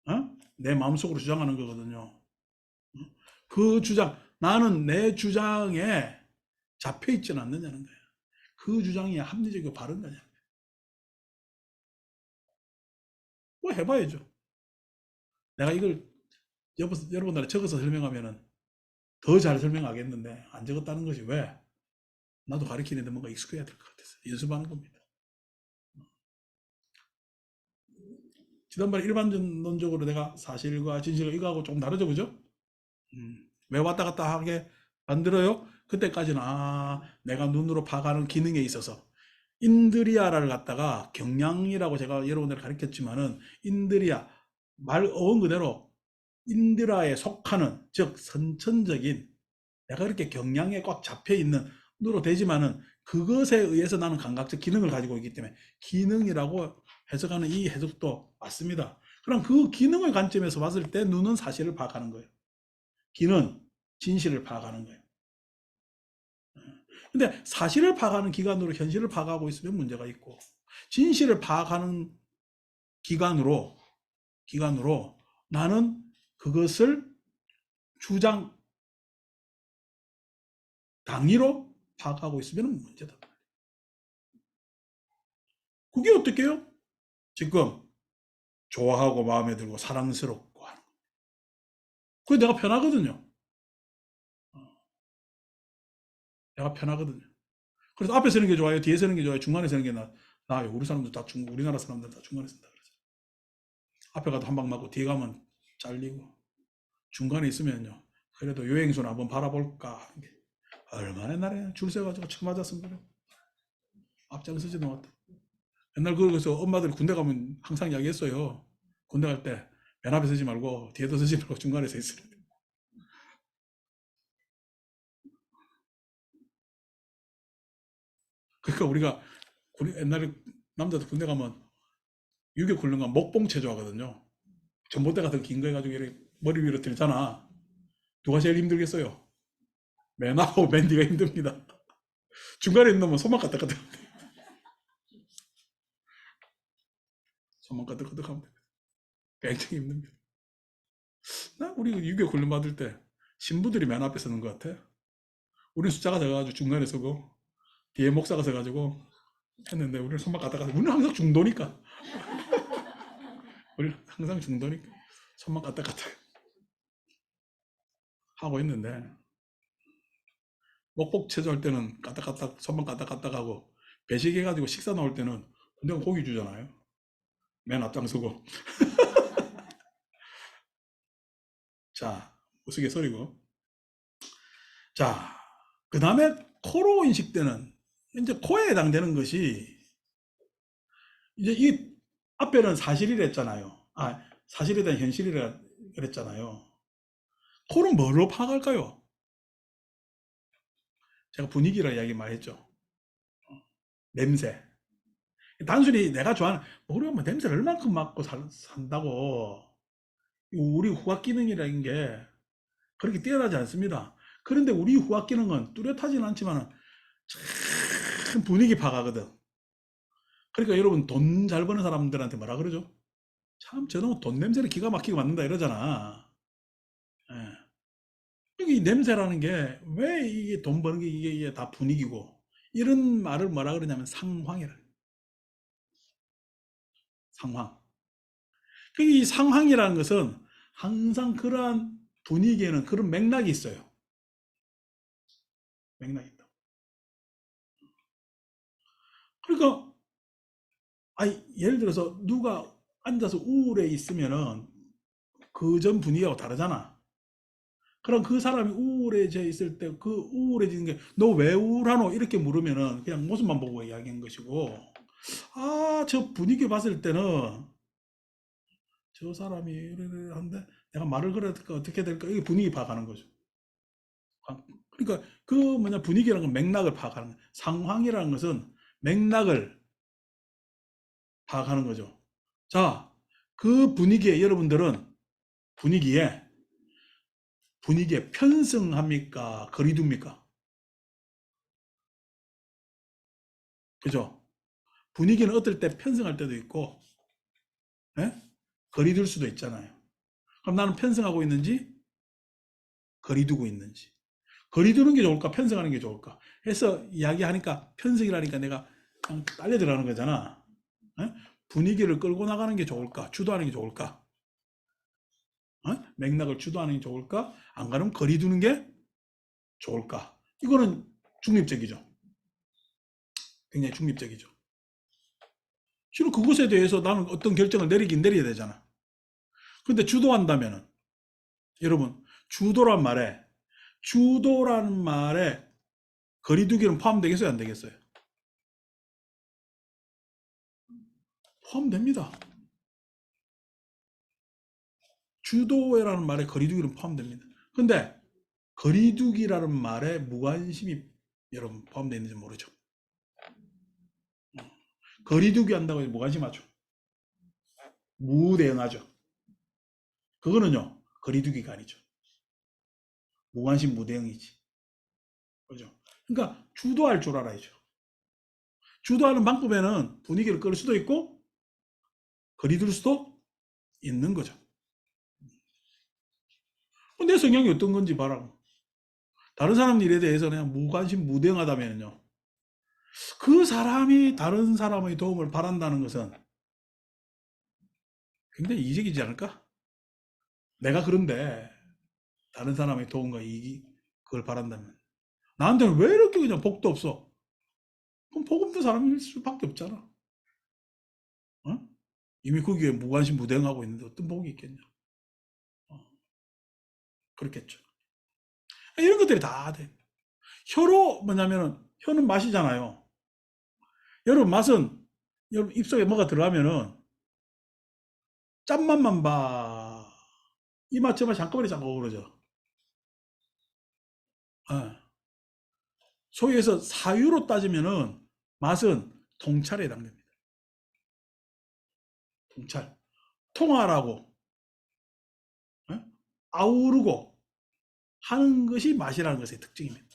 [SPEAKER 1] 어? 내 마음속으로 주장하는 거거든요. 어? 그 주장, 나는 내 주장에 잡혀 있지는 않느냐는 거예요. 그 주장이 합리적이고 바른 거냐. 뭐 해봐야죠. 내가 이걸 여러분들한테 적어서 설명하면은 더 잘 설명하겠는데 안 적었다는 것이 왜? 나도 가르치는데 뭔가 익숙해야 될 것 같아서 연습하는 겁니다. 지난번에 일반론적으로 내가 사실과 진실과 이거하고 좀 다르죠, 그죠? 왜 왔다 갔다 하게 만들어요? 그때까지는 내가 눈으로 파가는 기능에 있어서 인드리아를 갖다가 경량이라고 제가 여러분들 가르쳤지만은 인드리아 말 어원 그대로 인드라에 속하는 즉 선천적인 내가 그렇게 경량에 꽉 잡혀 있는 눈으로 되지만은 그것에 의해서 나는 감각적 기능을 가지고 있기 때문에 기능이라고 해석하는 이 해석도 맞습니다. 그럼 그 기능의 관점에서 봤을 때 눈은 사실을 파악하는 거예요. 귀는 진실을 파악하는 거예요. 근데 사실을 파악하는 기관으로 현실을 파악하고 있으면 문제가 있고 진실을 파악하는 기관으로 나는 그것을 주장 당위로 파악하고 있으면 문제다. 그게 어떻게 해요? 지금 좋아하고 마음에 들고 사랑스럽고 하는 거. 그게 내가 편하거든요. 내가 편하거든요. 그래서 앞에 서는 게 좋아요? 뒤에 서는 게 좋아요? 중간에 서는 게 나아요? 우리나라 사람들 다 중간에 쓴다 그러죠. 앞에 가도 한 방 맞고 뒤에 가면 잘리고 중간에 있으면요. 그래도 여행소나 한번 바라볼까 하는 게 얼마나 옛날에 줄 서가지고 처음 맞았으면 그래. 앞장서지도 못해. 옛날 그래서 엄마들이 군대 가면 항상 이야기했어요. 군대 갈 때 맨 앞에 서지 말고 뒤에도 서지 말고 중간에 서 있으라. 그러니까 우리 옛날에 남자들 군대 가면 유격 훈련가 목봉체 좋아하거든요. 전봇대 같은 긴 거 해가지고 이렇게 머리 위로 들잖아. 누가 제일 힘들겠어요? 맨 앞하고 맨 뒤가 힘듭니다. 중간에 있는 놈은 손만 까딱까딱 하면 돼. 손만 까딱까딱 하면 돼. 굉장히 힘듭니다. 우리 유교 훈련 받을 때 신부들이 맨 앞에 서는 것 같아. 우리 숫자가 적어가지고 중간에 서고 뒤에 목사가 서가지고 했는데 우리는 손만 까딱까딱. 우리는 항상 중도니까. 우리는 항상 중도니까 손만 까딱까딱 하고 있는데 목복 체조할 때는 까딱까딱 손만 까딱까딱 하고 배식해가지고 식사 나올 때는 군대가 고기 주잖아요. 맨 앞장서고 자 우스갯소리고 자 그 다음에 코로 인식되는 이제 코에 해당되는 것이 이제 이 앞에는 사실이랬잖아요. 사실에 대한 현실이라 그랬잖아요. 코는 뭐로 파악할까요? 제가 분위기라 이야기 많이 했죠. 냄새. 단순히 내가 좋아하는 우리가 뭐 냄새를 얼만큼 맡고 산다고 우리 후각 기능이라는 게 그렇게 뛰어나지 않습니다. 그런데 우리 후각 기능은 뚜렷하지는 않지만 참 분위기 파악하거든. 그러니까 여러분 돈 잘 버는 사람들한테 뭐라 그러죠? 참 저놈은 돈 냄새를 기가 막히게 맡는다 이러잖아. 예. 이 냄새라는 게 왜 이게 돈 버는 게 이게 다 분위기고 이런 말을 뭐라 그러냐면 상황이라. 상황. 이 상황이라는 것은 항상 그러한 분위기에는 그런 맥락이 있어요. 맥락이 있다. 그러니까 예를 들어서 누가 앉아서 우울해 있으면은 그 전 분위기하고 다르잖아. 그럼 그 사람이 우울해져 있을 때 그 우울해지는 게 너 왜 우울하노? 이렇게 물으면은 그냥 모습만 보고 이야기한 것이고 저 분위기 봤을 때는 저 사람이 이래 한데 내가 말을 그래야 될까 어떻게 될까 이게 분위기 파악하는 거죠. 그러니까 그 뭐냐 분위기라는 건 맥락을 파악하는 거예요. 상황이라는 것은 맥락을 파악하는 거죠. 자, 그 분위기에 여러분들은 분위기에 편승합니까? 거리둡니까? 그죠? 분위기는 어떨 때 편승할 때도 있고, 예? 거리둘 수도 있잖아요. 그럼 나는 편승하고 있는지, 거리두고 있는지. 거리두는 게 좋을까? 편승하는 게 좋을까? 해서 이야기하니까 편승이라니까 내가 그냥 딸려 들어가는 거잖아. 예? 분위기를 끌고 나가는 게 좋을까? 주도하는 게 좋을까? 맥락을 주도하는 게 좋을까? 안 그러면 거리 두는 게 좋을까? 이거는 중립적이죠. 굉장히 중립적이죠. 실은 그것에 대해서 나는 어떤 결정을 내리긴 내려야 되잖아. 근데 주도한다면은, 여러분, 주도라는 말에 거리두기는 포함되겠어요? 안 되겠어요? 포함됩니다. 주도라는 말에 거리두기는 포함됩니다. 근데 거리두기라는 말에 무관심이 여러분 포함되어 있는지 모르죠. 거리두기 한다고 해서 무관심하죠. 무대응하죠. 그거는요, 거리두기가 아니죠. 무관심 무대응이지. 그죠? 그러니까 주도할 줄 알아야죠. 주도하는 방법에는 분위기를 끌 수도 있고 거리둘 수도 있는 거죠. 내 성향이 어떤 건지 봐라. 다른 사람 일에 대해서 그냥 무관심 무대응하다면요, 그 사람이 다른 사람의 도움을 바란다는 것은 굉장히 이기적이지 않을까? 내가 그런데 다른 사람의 도움과 이익이 그걸 바란다면 나한테는 왜 이렇게 그냥 복도 없어? 그럼 복 없는 사람일 수밖에 없잖아. 어? 이미 거기에 무관심 무대응하고 있는데 어떤 복이 있겠냐? 어, 그렇겠죠. 이런 것들이 다 돼. 혀로 뭐냐면은 혀는 맛이잖아요. 여러분 맛은 여러분 입속에 뭐가 들어가면은 짠맛만 봐. 이 맛 저 맛이 한꺼번에 자꾸 그러죠. 어. 소위 해서 사유로 따지면은 맛은 통찰에 해당됩니다. 통찰. 통하라고 아우르고 하는 것이 맛이라는 것의 특징입니다.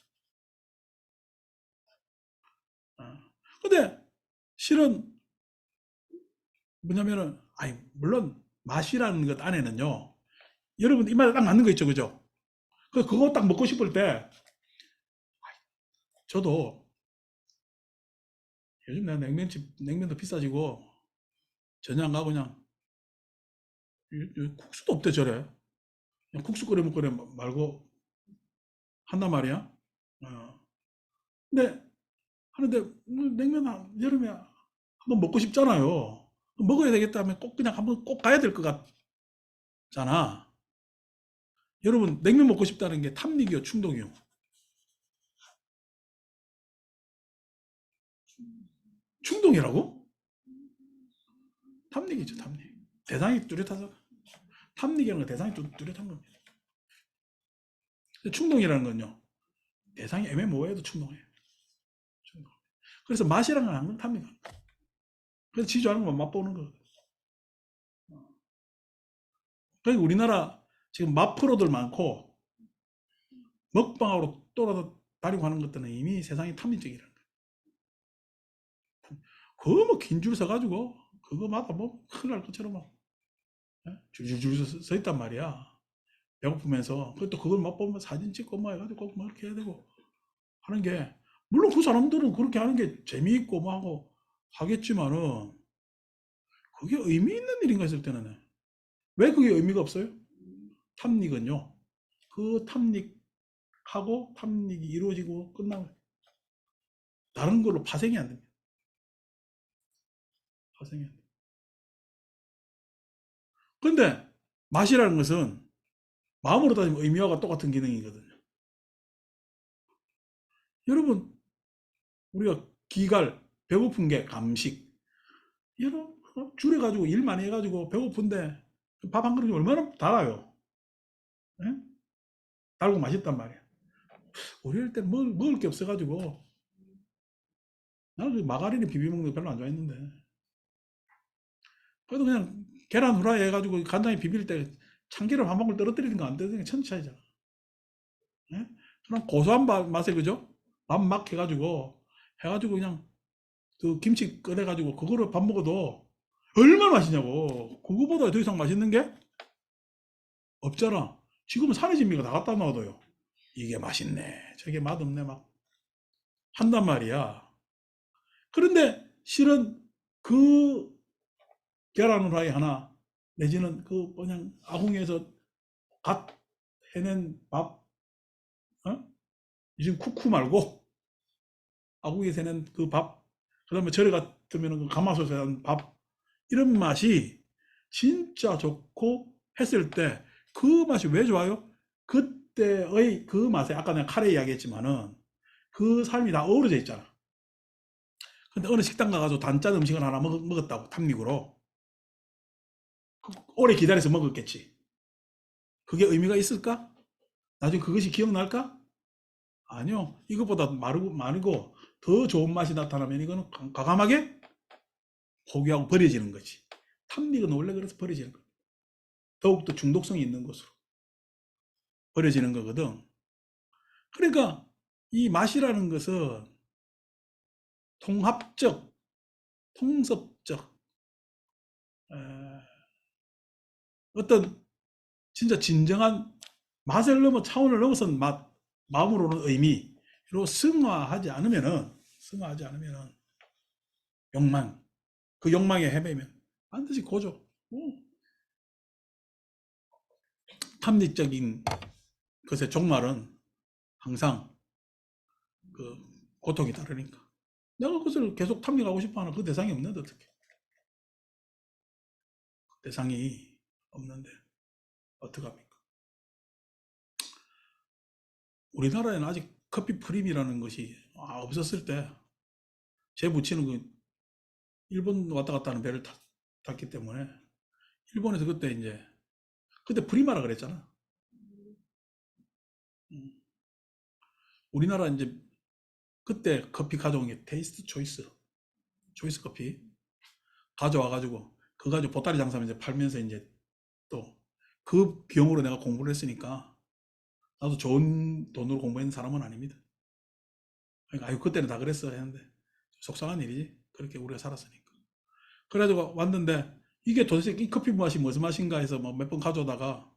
[SPEAKER 1] 근데 실은 뭐냐면은 아니 물론 맛이라는 것 안에는요, 여러분 입맛에 딱 맞는 거 있죠, 그죠? 그거 딱 먹고 싶을 때 저도 요즘 내가 냉면도 비싸지고 전혀 안 가고 그냥 국수도 없대 저래. 그냥 국수 끓여 먹고 그래 말고 한단 말이야. 어. 근데 하는데 냉면 여름에 한번 먹고 싶잖아요. 먹어야 되겠다 하면 꼭 그냥 한번 꼭 가야 될 것 같잖아. 여러분 냉면 먹고 싶다는 게 탐닉이요, 충동이요? 충동이라고? 탐닉이죠, 탐닉. 대상이 뚜렷하죠. 탐닉이라는 건 대상이 뚜렷한 겁니다. 충동이라는 건요, 대상이 애매모호해도 충동해요. 충동. 그래서 맛이라는 건 항상 탑니다. 그래서 지주하는 건 맛보는 거. 그러니까 우리나라 지금 맛 프로들 많고 먹방으로 돌아다니고 하는 것들은 이미 세상이 탐닉적이라는 거예요. 그거 뭐 긴 줄 서가지고 그거마다 뭐 큰일 날 것처럼 막 줄줄줄 서 있단 말이야. 배고프면서. 그것도 그걸 맛보면 사진 찍고 뭐 해가지고 꼭 뭐 이렇게 해야 되고 하는 게, 물론 그 사람들은 그렇게 하는 게 재미있고 뭐 하고 하겠지만은 그게 의미 있는 일인가 했을 때는 왜 그게 의미가 없어요? 탐닉은요, 그 탐닉하고 탐닉이 이루어지고 끝나면 다른 걸로 파생이 안 됩니다. 파생이 안 돼요. 근데 맛이라는 것은 마음으로 따지면 의미와 똑같은 기능이거든요. 여러분, 우리가 기갈, 배고픈 게 감식. 여러분, 줄여가지고 일 많이 해가지고 배고픈데 밥 한 그릇이 얼마나 달아요. 예? 달고 맛있단 말이야. 어릴 때 먹을 게 없어가지고 나는 그 마가린에 비벼 먹는 거 별로 안 좋아했는데, 그래도 그냥 계란 후라이 해가지고 간장에 비빌 때 참기름 한 방울 떨어뜨리는 거 안 되는 게 천지 차이잖아. 예? 그냥 고소한 맛에, 그죠? 맛 막 해가지고 그냥 그 김치 꺼내가지고 그거를 밥 먹어도 얼마나 맛있냐고. 그거보다 더 이상 맛있는 게 없잖아. 지금은 산의 진미가 다 갖다 놔둬요. 이게 맛있네, 저게 맛없네 막 한단 말이야. 그런데 실은 그 계란 후라이 하나, 내지는 그 그냥 아궁이에서 갓 해낸 밥, 어? 요즘 쿠쿠 말고 아궁이에서 해낸 그 밥, 그 다음에 절에 같으면 그 가마솥에 한 밥, 이런 맛이 진짜 좋고 했을 때 그 맛이 왜 좋아요? 그때의 그 맛에 아까 내가 카레 이야기했지만은 그 삶이 다 어우러져 있잖아. 근데 어느 식당 가가지고 단짠 음식을 하나 먹었다고 탐닉으로 오래 기다려서 먹었겠지. 그게 의미가 있을까? 나중에 그것이 기억날까? 아니요. 이것보다 마르고 더 좋은 맛이 나타나면 이거는 과감하게 포기하고 버려지는 거지. 탐닉은 원래 그래서 버려지는 거야. 더욱더 중독성이 있는 것으로 버려지는 거거든. 그러니까 이 맛이라는 것은 통합적, 통섭적, 어떤 진짜 진정한 맛을 차원을 넘어선 마음으로는 의미로 승화하지 않으면은 욕망, 그 욕망에 헤매면 반드시 고죠. 탐닉적인 것의 종말은 항상 그 고통이 따르니까. 내가 그것을 계속 탐닉하고 싶어 하는 그 대상이 없는데 어떻게? 대상이 없는데 어떡합니까? 우리나라에는 아직 커피 프림이라는 것이 없었을 때 제 부친은 그 일본 왔다 갔다 하는 배를 탔기 때문에 일본에서 그때 프리마라 그랬잖아. 음. 우리나라 이제 그때 커피 가져온 게 테이스트 초이스 커피 가져와가지고 그 가지고 보따리 장사면 이제 팔면서 이제 또 그 비용으로 내가 공부를 했으니까 나도 좋은 돈으로 공부했는 사람은 아닙니다. 그러니까 아유 그때는 다 그랬어 했는데 속상한 일이지. 그렇게 우리가 살았으니까. 그래가지고 왔는데 이게 도대체 이 커피 맛이 무슨 맛인가 해서 뭐 몇 번 가져오다가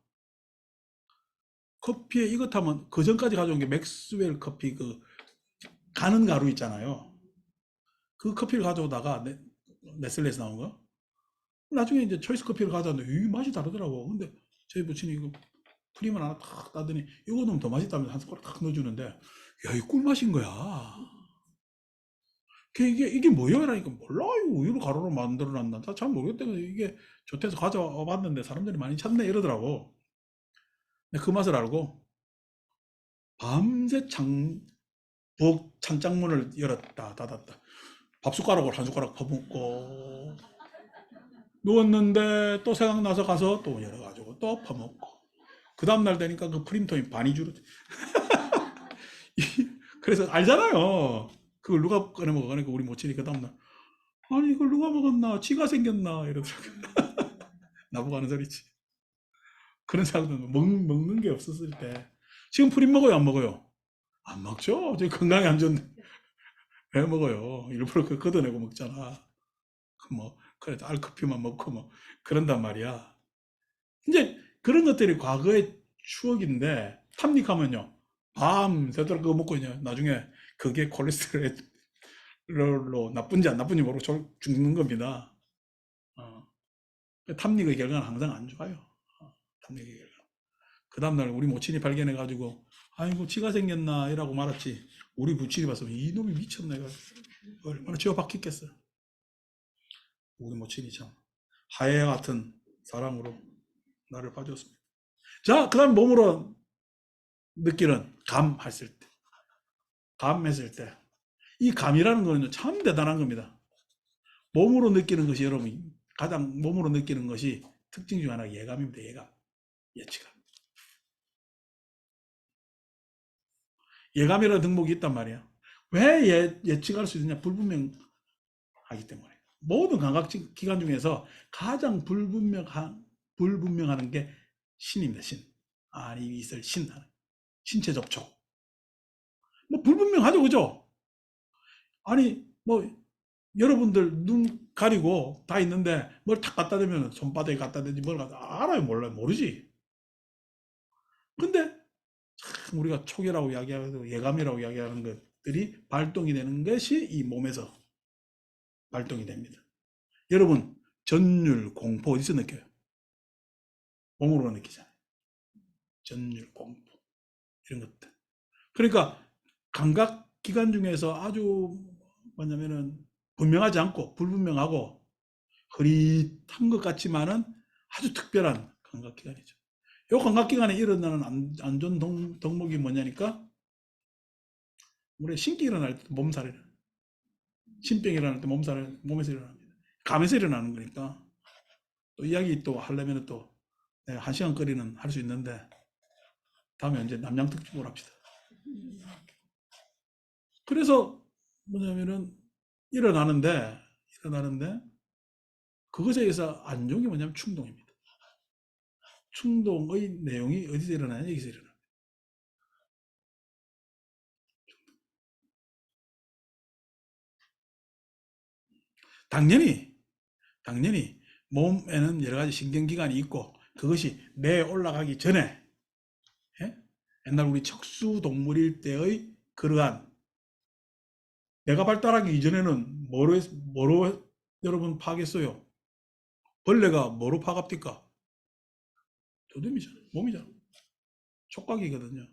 [SPEAKER 1] 커피에 이것 하면 그 전까지 가져온 게 맥스웰 커피 그 가는 가루 있잖아요. 그 커피를 가져오다가 네슬레에서 나온 거. 나중에 이제 초이스 커피를 가져왔는데 이 맛이 다르더라고. 근데 저희 부친이 이거 프림을 하나 탁 따더니 이거 넣으면 더 맛있다면서 한 숟가락 탁 넣어주는데 야, 이 꿀맛인 거야. 이게 뭐야? 라니까 몰라. 이거 우유로 가루로 만들어놨나? 나 잘 모르겠다. 이게 좋대서 가져와 봤는데 사람들이 많이 찾네 이러더라고. 근데 그 맛을 알고 밤새 부엌 찬장문을 열었다 닫았다. 밥숟가락으로 한 숟가락 퍼먹고 누웠는데 또 생각나서 가서 또 열어가지고 또 퍼먹고 그 다음날 되니까 그 프림통이 반이 줄었지. 그래서 알잖아요. 그걸 누가 꺼내 먹어. 그러니까 우리 모친이 그 다음날 아니 이걸 누가 먹었나? 쥐가 생겼나? 이러더라고. 나보고 하는 소리지. 그런 사람들은 먹는 게 없었을 때 지금 프림 먹어요 안 먹어요? 안 먹죠. 지금 건강에 안 좋은데 왜 먹어요? 일부러 그 걷어내고 먹잖아. 뭐 그래 알커피만 먹고 뭐 그런단 말이야. 이제 그런 것들이 과거의 추억인데 탐닉하면요 밤새도록 그거 먹고 이제 나중에 그게 콜레스테롤로 나쁜지 안 나쁜지 모르고 죽는 겁니다. 어. 탐닉의 결과는 항상 안 좋아요. 탐닉의 결과. 그 다음날 우리 모친이 발견해가지고 아이고 쥐가 생겼나 이라고 말았지. 우리 부친이 봤으면 이놈이 미쳤네. 얼마나 쥐가 박혔겠어. 우리 모친이 참 하해 같은 사랑으로 나를 봐줬습니다. 자, 그 다음 몸으로 느끼는 감 했을 때, 감 했을 때, 이 감이라는 거는 참 대단한 겁니다. 몸으로 느끼는 것이 여러분 가장 몸으로 느끼는 것이 특징 중 하나가 예감입니다. 예감, 예측감. 예감이라는 덕목이 있단 말이야. 왜 예측할 수 있느냐? 불분명하기 때문에. 모든 감각 기관 중에서 가장 불분명하는 게 신입니다. 신. 아니 있을 신. 신체 접촉. 뭐 불분명하죠, 그죠? 아니 뭐 여러분들 눈 가리고 다 있는데 뭘 탁 갖다 대면 손바닥에 갖다 대지 뭘 갖다 알아요, 몰라요, 모르지. 근데 참 우리가 촉이라고 이야기하고 예감이라고 이야기하는 것들이 발동이 되는 것이 이 몸에서 발동이 됩니다. 여러분 전율, 공포 어디서 느껴요? 몸으로 느끼잖아요. 전율, 공포 이런 것들. 그러니까 감각기관 중에서 아주 뭐냐면은 분명하지 않고 불분명하고 흐릿한 것 같지만은 아주 특별한 감각기관이죠. 이 감각기관에 일어나는 안전 덕목이 뭐냐니까 우리 신기 일어날 때 몸살이 일어나요. 신병이 일어날 때 몸에서 일어납니다. 감에서 일어나는 거니까 또 이야기 또 하려면 또 1시간 거리는 할 수 있는데 다음에 이제 남양특집으로 합시다. 그래서 뭐냐면은 일어나는데 그것에 의해서 안 좋은 게 뭐냐면 충동입니다. 충동의 내용이 어디서 일어나냐? 여기서 일어나요. 당연히 몸에는 여러 가지 신경기관이 있고 그것이 뇌에 올라가기 전에 예? 옛날 우리 척수동물일 때의 그러한 뇌가 발달하기 이전에는 뭐로 여러분 파겠어요? 벌레가 뭐로 파갑니까? 조림이잖아요. 몸이잖아요. 촉각이거든요.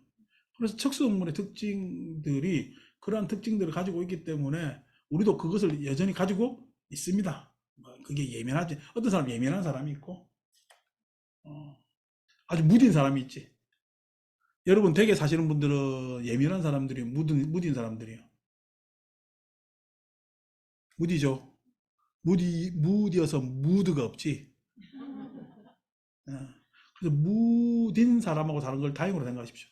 [SPEAKER 1] 그래서 척수동물의 특징들이 그러한 특징들을 가지고 있기 때문에 우리도 그것을 여전히 가지고 있습니다. 그게 예민하지. 어떤 사람 예민한 사람이 있고 아주 무딘 사람이 있지. 여러분 댁에 사시는 분들은 예민한 사람들이 무딘 사람들이요. 무디죠. 무디어서 무드가 없지. 그래서 무딘 사람하고 사는 걸 다행으로 생각하십시오.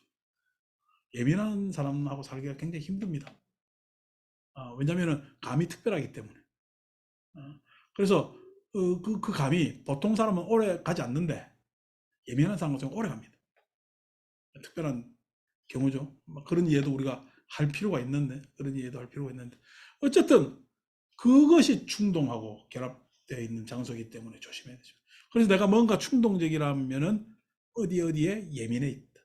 [SPEAKER 1] 예민한 사람하고 살기가 굉장히 힘듭니다. 왜냐하면 감이 특별하기 때문에. 그래서 그 감이 보통 사람은 오래 가지 않는데 예민한 사람은 좀 오래 갑니다. 특별한 경우죠. 그런 이해도 우리가 할 필요가 있는데 어쨌든 그것이 충동하고 결합되어 있는 장소이기 때문에 조심해야 되죠. 그래서 내가 뭔가 충동적이라면은 어디에 예민해 있다.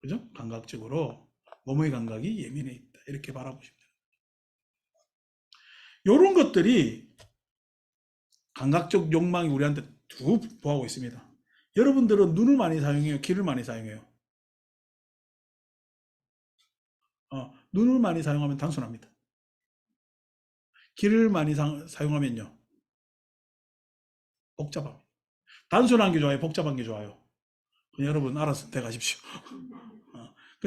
[SPEAKER 1] 그죠? 감각적으로 몸의 감각이 예민해 있다. 이렇게 바라보시면 돼요. 이런 것들이 감각적 욕망이 우리한테 쭉 보하고 있습니다. 여러분들은 눈을 많이 사용해요? 귀를 많이 사용해요? 눈을 많이 사용하면 단순합니다. 귀를 많이 사용하면요 복잡합니다. 단순한 게 좋아요? 복잡한 게 좋아요? 여러분 알아서 선택하십시오.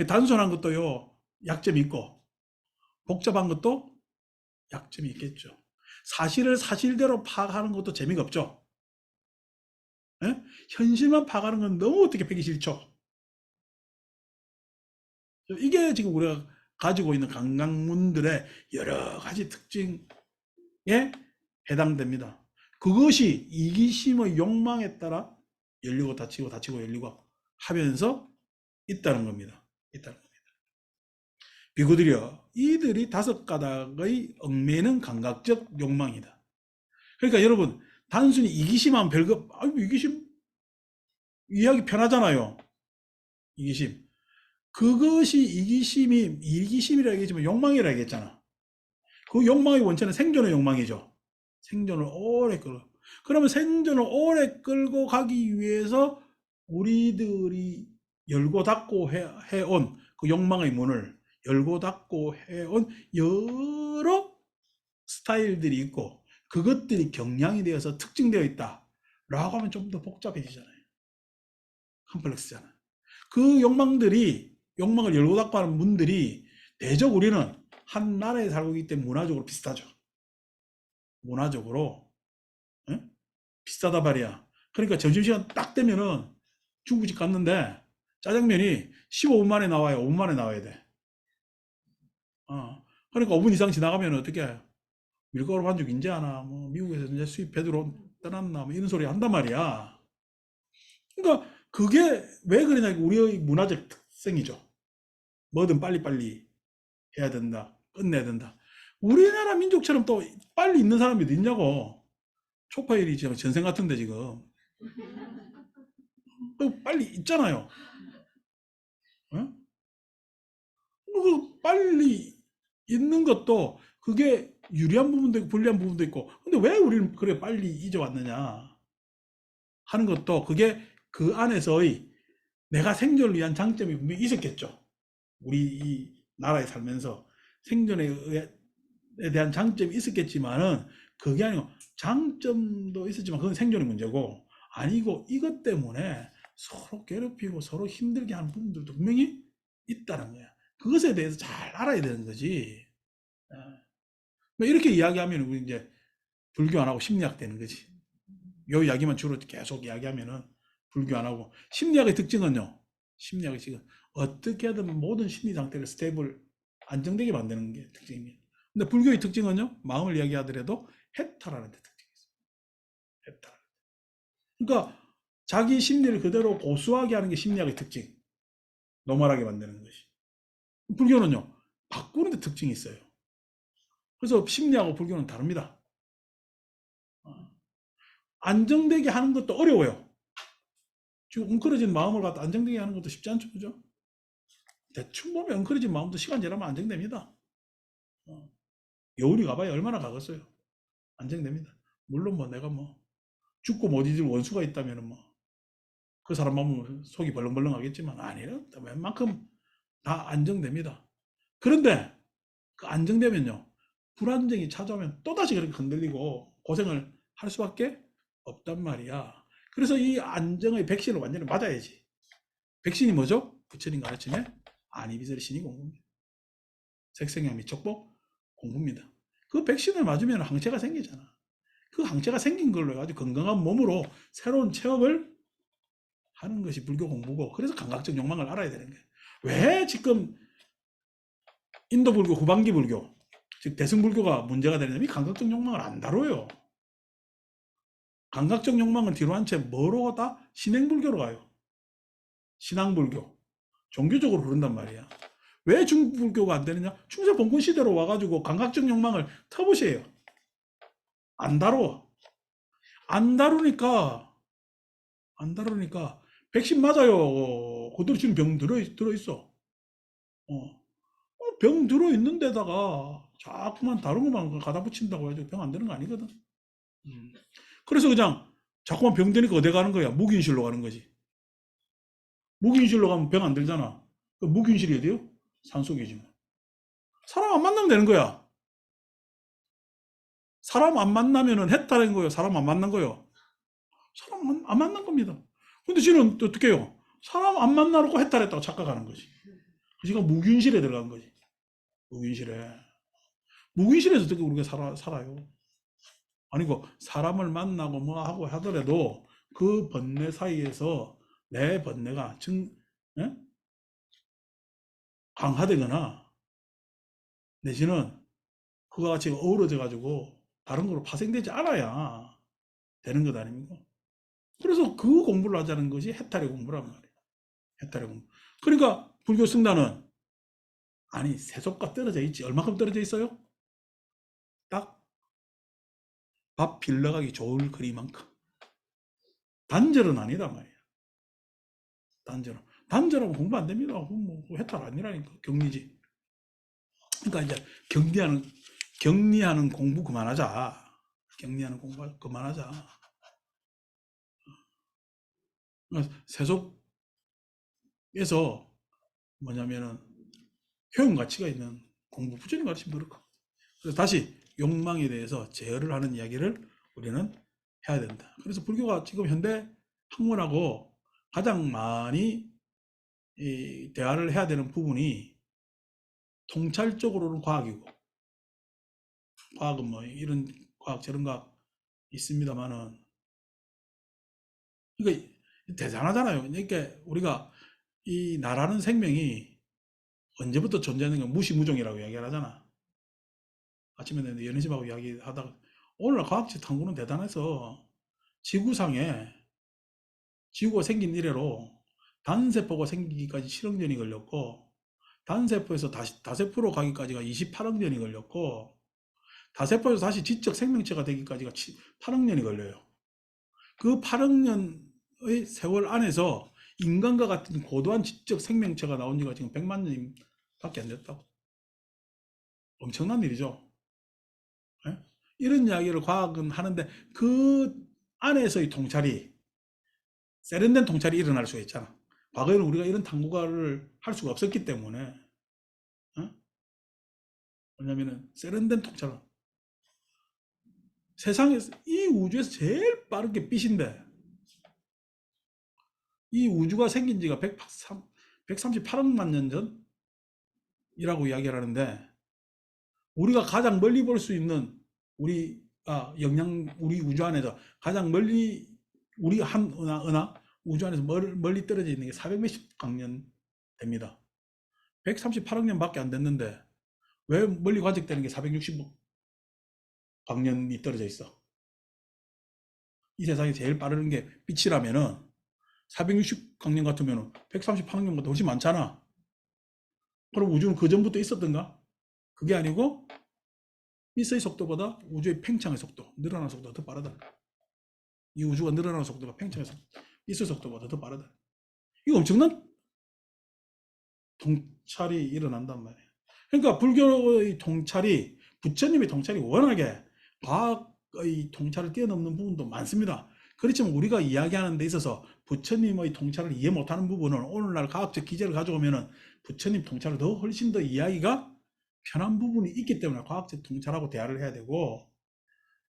[SPEAKER 1] 단순한 것도요 약점이 있고 복잡한 것도 약점이 있겠죠. 사실을 사실대로 파악하는 것도 재미가 없죠. 예? 현실만 파악하는 건 너무 어떻게 패기 싫죠. 이게 지금 우리가 가지고 있는 감각문들의 여러 가지 특징에 해당됩니다. 그것이 이기심의 욕망에 따라 열리고 닫히고 열리고 하면서 있다는 겁니다. 비구들이여 이들이 5가닥의 얽매이는 감각적 욕망이다. 그러니까 여러분 단순히 이기심하면 별거 이기심 이해하기 편하잖아요. 이기심 그것이 이기심이라 얘기했지만 욕망이라 얘기했잖아. 그 욕망의 원천은 생존의 욕망이죠. 생존을 오래 끌고 그러면 생존을 오래 끌고 가기 위해서 우리들이 열고 닫고 해온 그 욕망의 문을 열고 닫고 해온 여러 스타일들이 있고 그것들이 경량이 되어서 특징되어 있다 라고 하면 좀 더 복잡해지잖아요. 컴플렉스잖아요. 그 욕망을 열고 닫고 하는 문들이 대적 우리는 한 나라에 살고 있기 때문에 문화적으로 비슷하죠. 문화적으로 비슷하다 말이야. 그러니까 점심시간 딱 되면은 중국집 갔는데 짜장면이 15분 만에 나와요. 5분 만에 나와야 돼. 그러니까 5분 이상 지나가면 어떻게 밀가루 반죽 인제 하나 뭐 미국에서 이제 수입 배들어 떠났나 뭐 이런 소리 한단 말이야. 그러니까 그게 왜 그러냐 우리의 문화적 특성이죠. 뭐든 빨리빨리 해야 된다. 끝내야 된다. 우리나라 민족처럼 또 빨리 있는 사람이 어디 있냐고. 초파일이 지금 전생 같은데 지금 빨리 있잖아요. 그 빨리 있는 것도 그게 유리한 부분도 있고 불리한 부분도 있고, 근데 왜 우리는 그래 빨리 잊어왔느냐 하는 것도, 그게 그 안에서의 내가 생존을 위한 장점이 분명히 있었겠죠. 우리 이 나라에 살면서 생존에 대한 장점이 있었겠지만은, 그게 아니고 장점도 있었지만 그건 생존의 문제고, 아니고 이것 때문에 서로 괴롭히고 서로 힘들게 하는 부분들도 분명히 있다는 거야. 그것에 대해서 잘 알아야 되는 거지. 뭐 이렇게 이야기하면 우리 이제 불교 안 하고 심리학 되는 거지. 요 이야기만 주로 계속 이야기하면은 불교 안 하고. 심리학의 특징은요. 심리학의 특징은 어떻게든 모든 심리 상태를 스테이블, 안정되게 만드는 게 특징입니다. 근데 불교의 특징은요. 마음을 이야기하더라도 해탈하는 데 특징이 있어요. 해탈. 그러니까 자기 심리를 그대로 고수하게 하는 게 심리학의 특징. 노멀하게 만드는 것이. 불교는요. 바꾸는 데 특징이 있어요. 그래서 심리하고 불교는 다릅니다. 안정되게 하는 것도 어려워요. 지금 웅크러진 마음을 갖다 안정되게 하는 것도 쉽지 않죠. 그죠? 대충 보면 웅크러진 마음도 시간 지나면 안정됩니다. 여울이 가봐야 얼마나 가겠어요. 안정됩니다. 물론 뭐 내가 뭐 죽고 못 잊을 원수가 있다면 뭐 그 사람 마음은 속이 벌렁벌렁 하겠지만, 아니에요. 웬만큼 다 안정됩니다. 그런데 그 안정되면요. 불안정이 찾아오면 또다시 그렇게 흔들리고 고생을 할 수밖에 없단 말이야. 그래서 이 안정의 백신을 완전히 맞아야지. 백신이 뭐죠? 부처님 가르침에 아니비설의 신이 공부입니다. 색생양 미촉복 공부입니다. 그 백신을 맞으면 항체가 생기잖아. 그 항체가 생긴 걸로 아주 건강한 몸으로 새로운 체험을 하는 것이 불교 공부고, 그래서 감각적 욕망을 알아야 되는 거예요. 왜 지금 인도 불교, 후반기 불교, 즉 대승불교가 문제가 되냐면 감각적 욕망을 안 다뤄요. 감각적 욕망을 뒤로 한 채 뭐로 가다? 신행불교로 가요. 신앙불교. 종교적으로 부른단 말이야. 왜 중불교가 안 되느냐? 중세 봉건 시대로 와가지고 감각적 욕망을 터부시해요. 안 다뤄. 안 다루니까 백신 맞아요. 그대로 지금 병 들어있어. 병 들어있는 데다가 자꾸만 다른 것만 가다 붙인다고 해도 병 안 되는 거 아니거든. 그래서 그냥 자꾸만 병 되니까 어디 가는 거야? 무균실로 가는 거지. 무균실로 가면 병 안 들잖아. 무균실이 어디요? 산속이지 뭐. 사람 안 만나면 되는 거야. 사람 안 만나면은 해탈인 거예요. 사람 안 만난 거예요. 사람 안 만난 겁니다. 근데 지는 어떻게 해요? 사람 안 만나놓고 해탈했다고 착각하는 거지. 지금 무균실에 들어간 거지. 무균실에. 무균실에서 어떻게 우리가 살아요? 아니고 사람을 만나고 뭐 하고 하더라도 그 번뇌 사이에서 내 번뇌가 예? 강화되거나 내지는 그와 같이 어우러져 가지고 다른 걸로 파생되지 않아야 되는 것 아닙니까? 그래서 그 공부를 하자는 것이 해탈의 공부란 말이에요. 해탈의 공부. 그러니까 불교 승단은, 아니 세속과 떨어져 있지. 얼마큼 떨어져 있어요? 딱 밥 빌려가기 좋을 거리만큼. 단절은 아니다 말이야. 단절하면 공부 안 됩니다. 뭐 해탈 아니라니까. 격리지. 그러니까 이제 격리하는 공부 그만하자. 격리하는 공부 그만하자. 그러니까 세속에서 뭐냐면은 효용 가치가 있는 공부, 부처님 가르치면 그렇고. 그래서 다시 욕망에 대해서 제어를 하는 이야기를 우리는 해야 된다. 그래서 불교가 지금 현대 학문하고 가장 많이 대화를 해야 되는 부분이, 통찰적으로는 과학이고, 과학은 뭐 이런 과학 저런 과학 있습니다만은, 그러니까 대단하잖아요. 그러니까 우리가 이 나라는 생명이 언제부터 존재하는 건 무시무종이라고 이야기를 하잖아. 아침에 연희집하고 이야기하다가, 오늘날 과학적 탐구는 대단해서 지구상에, 지구가 생긴 이래로 단세포가 생기기까지 7억 년이 걸렸고, 단세포에서 다시 다세포로 가기까지가 28억 년이 걸렸고, 다세포에서 다시 지적 생명체가 되기까지가 8억 년이 걸려요. 그 8억 년의 세월 안에서 인간과 같은 고도한 지적 생명체가 나온 지가 지금 100만 년밖에 안 됐다고. 엄청난 일이죠. 이런 이야기를 과학은 하는데 그 안에서의 통찰이 세련된 통찰이 일어날 수가 있잖아. 과거에는 우리가 이런 탐구를 할 수가 없었기 때문에 어? 왜냐면은 세련된 통찰은 세상에서 이 우주에서 제일 빠른 게 빛인데 이 우주가 생긴 지가 138억만 년 전이라고 이야기를 하는데 우리가 가장 멀리 볼 수 있는 우리 우주 안에서 가장 멀리 우리 은하 우주 안에서 멀리 떨어져 있는 게 400몇십 광년 됩니다. 138억 년밖에 안 됐는데 왜 멀리 관측되는 게 460억 광년이 떨어져 있어? 이 세상에 제일 빠른 게 빛이라면은 460광년 같으면 138억 년보다 훨씬 많잖아. 그럼 우주는 그 전부터 있었던가? 그게 아니고 빛의 속도보다 우주의 팽창의 속도, 늘어나는 속도가 더 빠르다. 이 우주가 늘어나는 속도가 팽창의 속도, 빛의 속도보다 더 빠르다. 이거 엄청난 통찰이 일어난단 말이에요. 그러니까 불교의 통찰이, 부처님의 통찰이 워낙에 과학의 통찰을 뛰어넘는 부분도 많습니다. 그렇지만 우리가 이야기하는 데 있어서 부처님의 통찰을 이해 못하는 부분은 오늘날 과학적 기제를 가져오면은 부처님 통찰을 훨씬 더 이해하기가 편한 부분이 있기 때문에 과학적 통찰하고 대화를 해야 되고,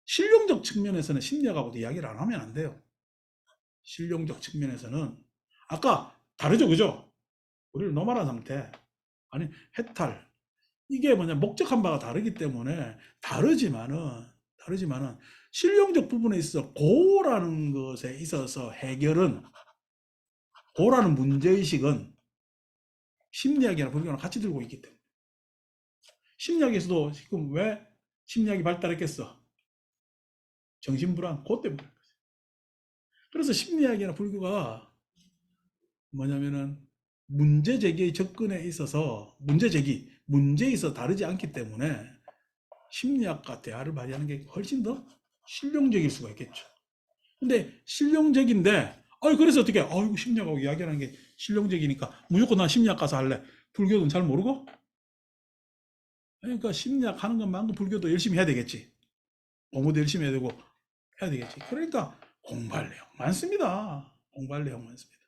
[SPEAKER 1] 실용적 측면에서는 심리학하고도 이야기를 안 하면 안 돼요. 실용적 측면에서는 아까 다르죠, 그죠? 우리를 노말한 상태, 아니 해탈, 이게 뭐냐, 목적한 바가 다르기 때문에 다르지만은 실용적 부분에 있어서 고라는 것에 있어서 해결은, 고라는 문제의식은 심리학이나 불교랑 같이 들고 있기 때문에, 심리학에서도 지금 왜 심리학이 발달했겠어? 정신불안, 그것 때문에. 그래서 심리학이나 불교가 뭐냐면은 문제 제기의 접근에 있어서 문제에 있어서 다르지 않기 때문에 심리학과 대화를 발휘하는 게 훨씬 더 실용적일 수가 있겠죠. 근데 실용적인데, 그래서 어떻게, 이거 심리학하고 이야기하는 게 실용적이니까 무조건 난 심리학 가서 할래. 불교는 잘 모르고? 그러니까 심리학 하는 것만큼 불교도 열심히 해야 되겠지. 공부도 열심히 해야 되고 해야 되겠지. 그러니까 공부할 내용 많습니다. 공부할 내용 많습니다.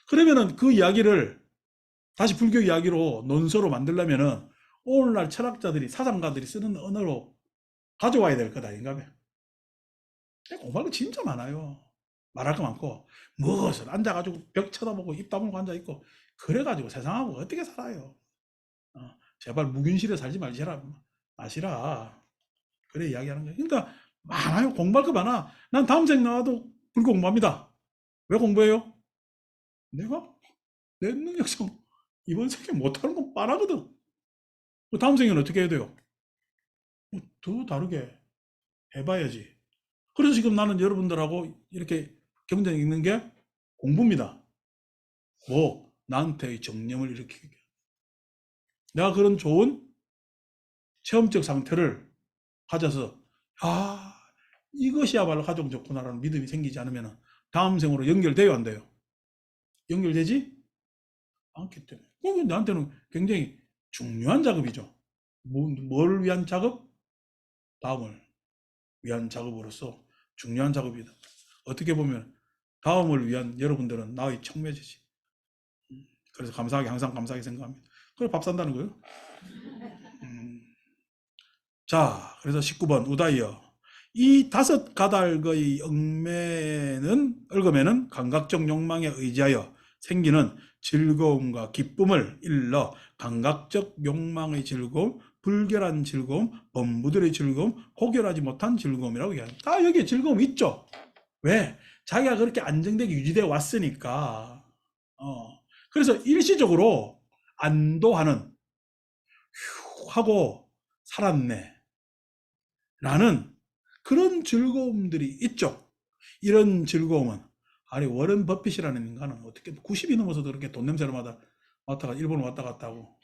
[SPEAKER 1] 그러면은 그 이야기를 다시 불교 이야기로 논서로 만들려면은 오늘날 철학자들이, 사상가들이 쓰는 언어로 가져와야 될 것 아닌가. 공부할 거 진짜 많아요. 말할 거 많고, 무엇을 앉아가지고 벽 쳐다보고 입 다물고 앉아있고 그래가지고 세상하고 어떻게 살아요. 제발 무균실에 살지 마시라. 그래 이야기하는 거예요. 그러니까 많아요. 공부할 거 많아. 난 다음 생 나와도 불교 공부합니다. 왜 공부해요? 내가 내 능력상 이번 생에 못하는 건 뻔하거든. 다음 생에는 어떻게 해야 돼요? 더 다르게 해봐야지. 그래서 지금 나는 여러분들하고 이렇게 경쟁이 있는 게 공부입니다. 나한테의 정념을 일으키기. 내가 그런 좋은 체험적 상태를 가져서, 이것이야말로 가장 좋구나라는 믿음이 생기지 않으면 다음 생으로 연결돼요, 안 돼요? 연결되지 않기 때문에. 그게 나한테는 굉장히 중요한 작업이죠. 뭘 위한 작업? 다음을 위한 작업으로서 중요한 작업이다. 어떻게 보면 다음을 위한 여러분들은 나의 촉매지지. 그래서 항상 감사하게 생각합니다. 그래 밥 산다는 거예요. 자, 그래서 19번 우다이어. 이 다섯 가닥의 얽매는 감각적 욕망에 의지하여 생기는 즐거움과 기쁨을 일러 감각적 욕망의 즐거움, 불결한 즐거움, 범부들의 즐거움, 고결하지 못한 즐거움이라고 얘기합니다. 다 여기에 즐거움 있죠. 왜? 자기가 그렇게 안정되게 유지되어 왔으니까. 그래서 일시적으로 안도하는, 하고 살았네 라는 그런 즐거움들이 있죠. 이런 즐거움은, 아니 워런 버핏이라는 인간은 어떻게 90이 넘어서도 그렇게 돈 냄새를 맡아가 일본 왔다 갔다 하고,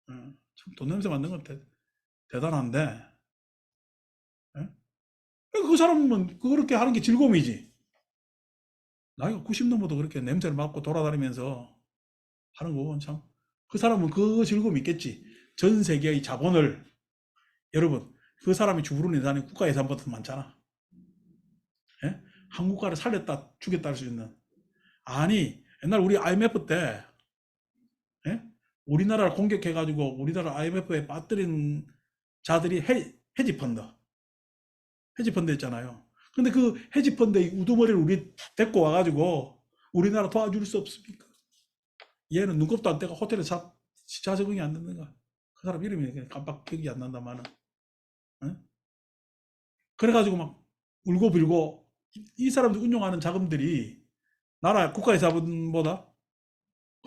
[SPEAKER 1] 참 돈 냄새 맡는 건 대단한데, 그 사람은 그렇게 하는 게 즐거움이지. 나이가 90 넘어도 그렇게 냄새를 맡고 돌아다니면서 하는 거 참, 그 사람은 그 즐거움이 있겠지. 전 세계의 자본을, 여러분 그 사람이 주부르는 예산이 국가 예산보다 더 많잖아. 예? 한국가를 살렸다 죽였다 할 수 있는. 아니 옛날 우리 IMF 때 예? 우리나라를 공격해가지고 우리나라 IMF에 빠뜨린 자들이 헤지펀드 했잖아요. 근데 그 헤지펀드의 우두머리를 우리 데리고 와가지고 우리나라 도와줄 수 없습니까? 얘는 눈곱도 안 떼고 호텔에 시차 적응이 안 되는가? 그 사람 이름이 깜빡 기억이 안 난다마는. 응? 그래가지고 막 울고 빌고 이 사람들 운용하는 자금들이 나라 국가의 자본보다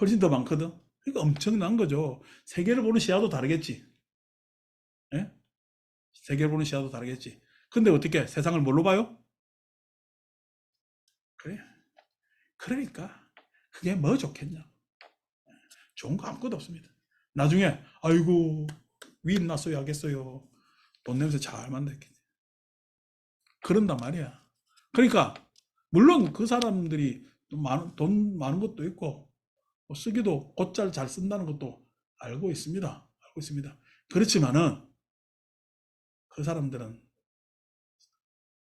[SPEAKER 1] 훨씬 더 많거든. 그러니까 엄청난 거죠. 세계를 보는 시야도 다르겠지. 예? 세계를 보는 시야도 다르겠지. 근데 어떻게 세상을 뭘로 봐요? 그래. 그러니까 그게 뭐 좋겠냐? 좋은 거 아무것도 없습니다. 나중에 아이고 위임 났어요 하겠어요. 돈 냄새 잘 맡았겠지. 그런단 말이야. 그러니까 물론 그 사람들이 돈 많은 것도 있고 쓰기도 곧잘 잘 쓴다는 것도 알고 있습니다. 알고 있습니다. 그렇지만은 그 사람들은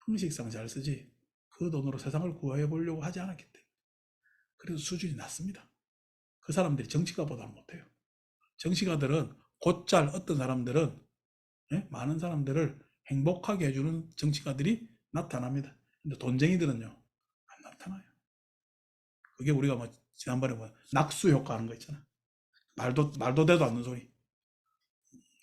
[SPEAKER 1] 형식상 잘 쓰지 그 돈으로 세상을 구해 보려고 하지 않았기 때문에 그래서 수준이 낮습니다. 그 사람들이 정치가보다는 못해요. 정치가들은 곧잘 어떤 사람들은 많은 사람들을 행복하게 해주는 정치가들이 나타납니다. 근데 돈쟁이들은요 안 나타나요. 그게 우리가 뭐 지난번에 뭐 낙수 효과 하는 거 있잖아. 말도 되도 않는 소리.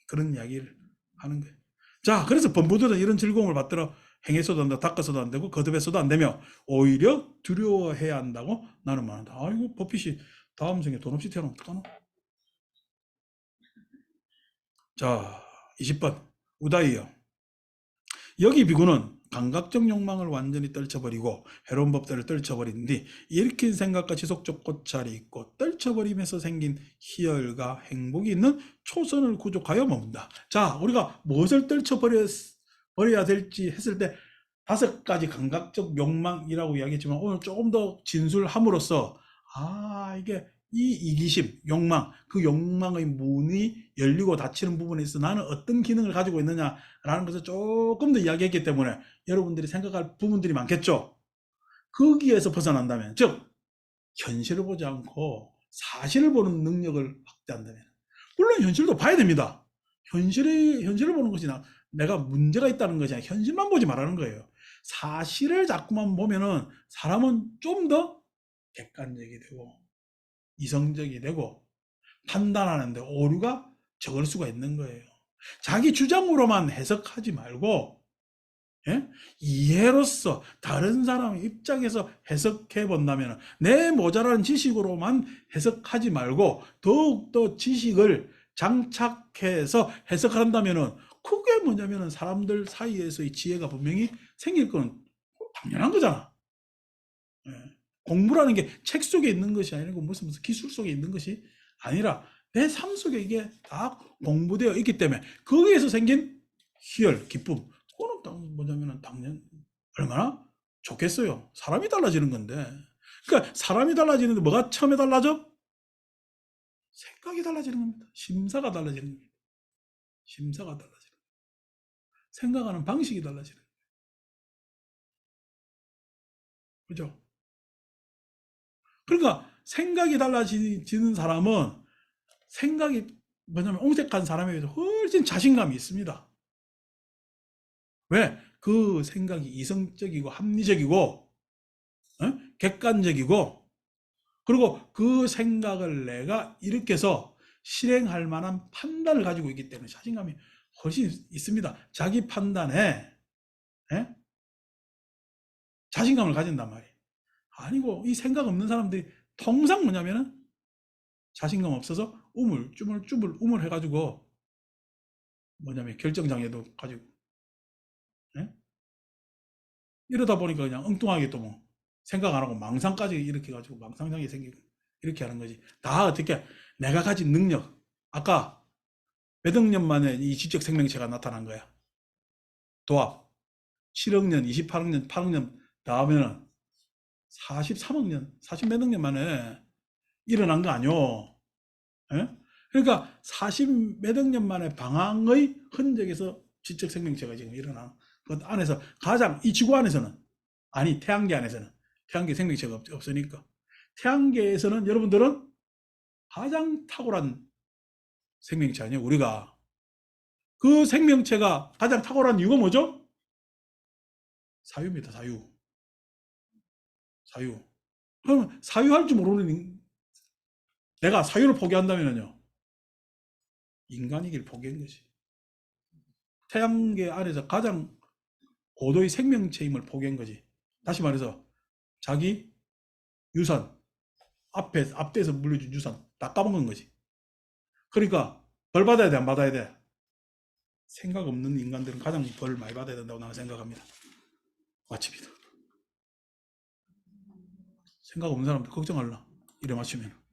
[SPEAKER 1] 그런 이야기를 하는 거예요. 자, 그래서 범부들은 이런 즐거움을 받들어 행해서도 안 되고 닦아서도 안 되고 거듭해서도 안 되며 오히려 두려워해야 한다고 나는 말한다. 아이고 버핏이 다음 생에 돈 없이 태어나면 어떡하나? 자, 20번 우다이요. 여기 비구는 감각적 욕망을 완전히 떨쳐버리고 해로운 법들을 떨쳐버린 뒤 일으킨 생각과 지속적 고찰이 있고 떨쳐버림에서 생긴 희열과 행복이 있는 초선을 구족하여 머문다. 자, 우리가 무엇을 떨쳐버려야 될지 했을 때 5가지 감각적 욕망이라고 이야기했지만 오늘 조금 더 진술함으로써 이게 이 이기심, 욕망, 그 욕망의 문이 열리고 닫히는 부분에 있어 나는 어떤 기능을 가지고 있느냐라는 것을 조금 더 이야기했기 때문에 여러분들이 생각할 부분들이 많겠죠. 거기에서 벗어난다면, 즉 현실을 보지 않고 사실을 보는 능력을 확대한다면, 물론 현실도 봐야 됩니다. 현실을 보는 것이 내가 문제가 있다는 것이 아니라 현실만 보지 말라는 거예요. 사실을 자꾸만 보면은 사람은 좀 더 객관적이 되고 이성적이 되고 판단하는데 오류가 적을 수가 있는 거예요. 자기 주장으로만 해석하지 말고 이해로서 다른 사람 입장에서 해석해 본다면 내 모자란 지식으로만 해석하지 말고 더욱더 지식을 장착해서 해석을 한다면 그게 뭐냐면 사람들 사이에서의 지혜가 분명히 생길 건 당연한 거잖아. 공부라는 게 책 속에 있는 것이 아니고 무슨 기술 속에 있는 것이 아니라 내 삶 속에 이게 다 공부되어 있기 때문에 거기에서 생긴 희열, 기쁨, 그거는 뭐냐면 당연 얼마나 좋겠어요. 사람이 달라지는 건데. 그러니까 사람이 달라지는데 뭐가 처음에 달라져? 생각이 달라지는 겁니다. 심사가 달라지는 겁니다. 심사가 달라지는 겁니다. 생각하는 방식이 달라지는 겁니다. 그죠? 그러니까 생각이 달라지는 사람은 생각이 뭐냐면 옹색한 사람에 비해서 훨씬 자신감이 있습니다. 왜? 그 생각이 이성적이고 합리적이고 객관적이고 그리고 그 생각을 내가 일으켜서 실행할 만한 판단을 가지고 있기 때문에 자신감이 훨씬 있습니다. 자기 판단에 자신감을 가진단 말이에요. 아니고 이 생각 없는 사람들이 통상 뭐냐면은 자신감 없어서 우물 해가지고 뭐냐면 결정장애도 가지고 이러다 보니까 그냥 엉뚱하게 또 뭐 생각 안 하고 망상까지 이렇게 가지고 망상장애 생기고 이렇게 하는 거지. 다 어떻게 내가 가진 능력. 아까 몇 억 년 만에 이 지적 생명체가 나타난 거야. 도합. 7억 년, 28억 년, 8억 년 다음에는 43억 년, 40 몇 억 년 만에 일어난 거 아니오. 그러니까 40 몇 억 년 만에 방황의 흔적에서 지적 생명체가 지금 일어나. 그 안에서 가장 이 지구 안에서는 아니 태양계 안에서는 태양계 생명체가 없으니까 태양계에서는 여러분들은 가장 탁월한 생명체 아니에요. 우리가 그 생명체가 가장 탁월한 이유가 뭐죠? 사유입니다. 사유. 사유. 그럼 사유할 줄 모르는 내가 사유를 포기한다면요. 인간이길 포기한 거지. 태양계 안에서 가장 고도의 생명체임을 포기한 거지. 다시 말해서 자기 유산, 앞대에서 물려준 유산 다 까먹은 거지. 그러니까 벌 받아야 돼, 안 받아야 돼? 생각 없는 인간들은 가장 벌 많이 받아야 된다고 나는 생각합니다. 마칩니다. 생각 없는 사람들 걱정할라. 이래 마치면.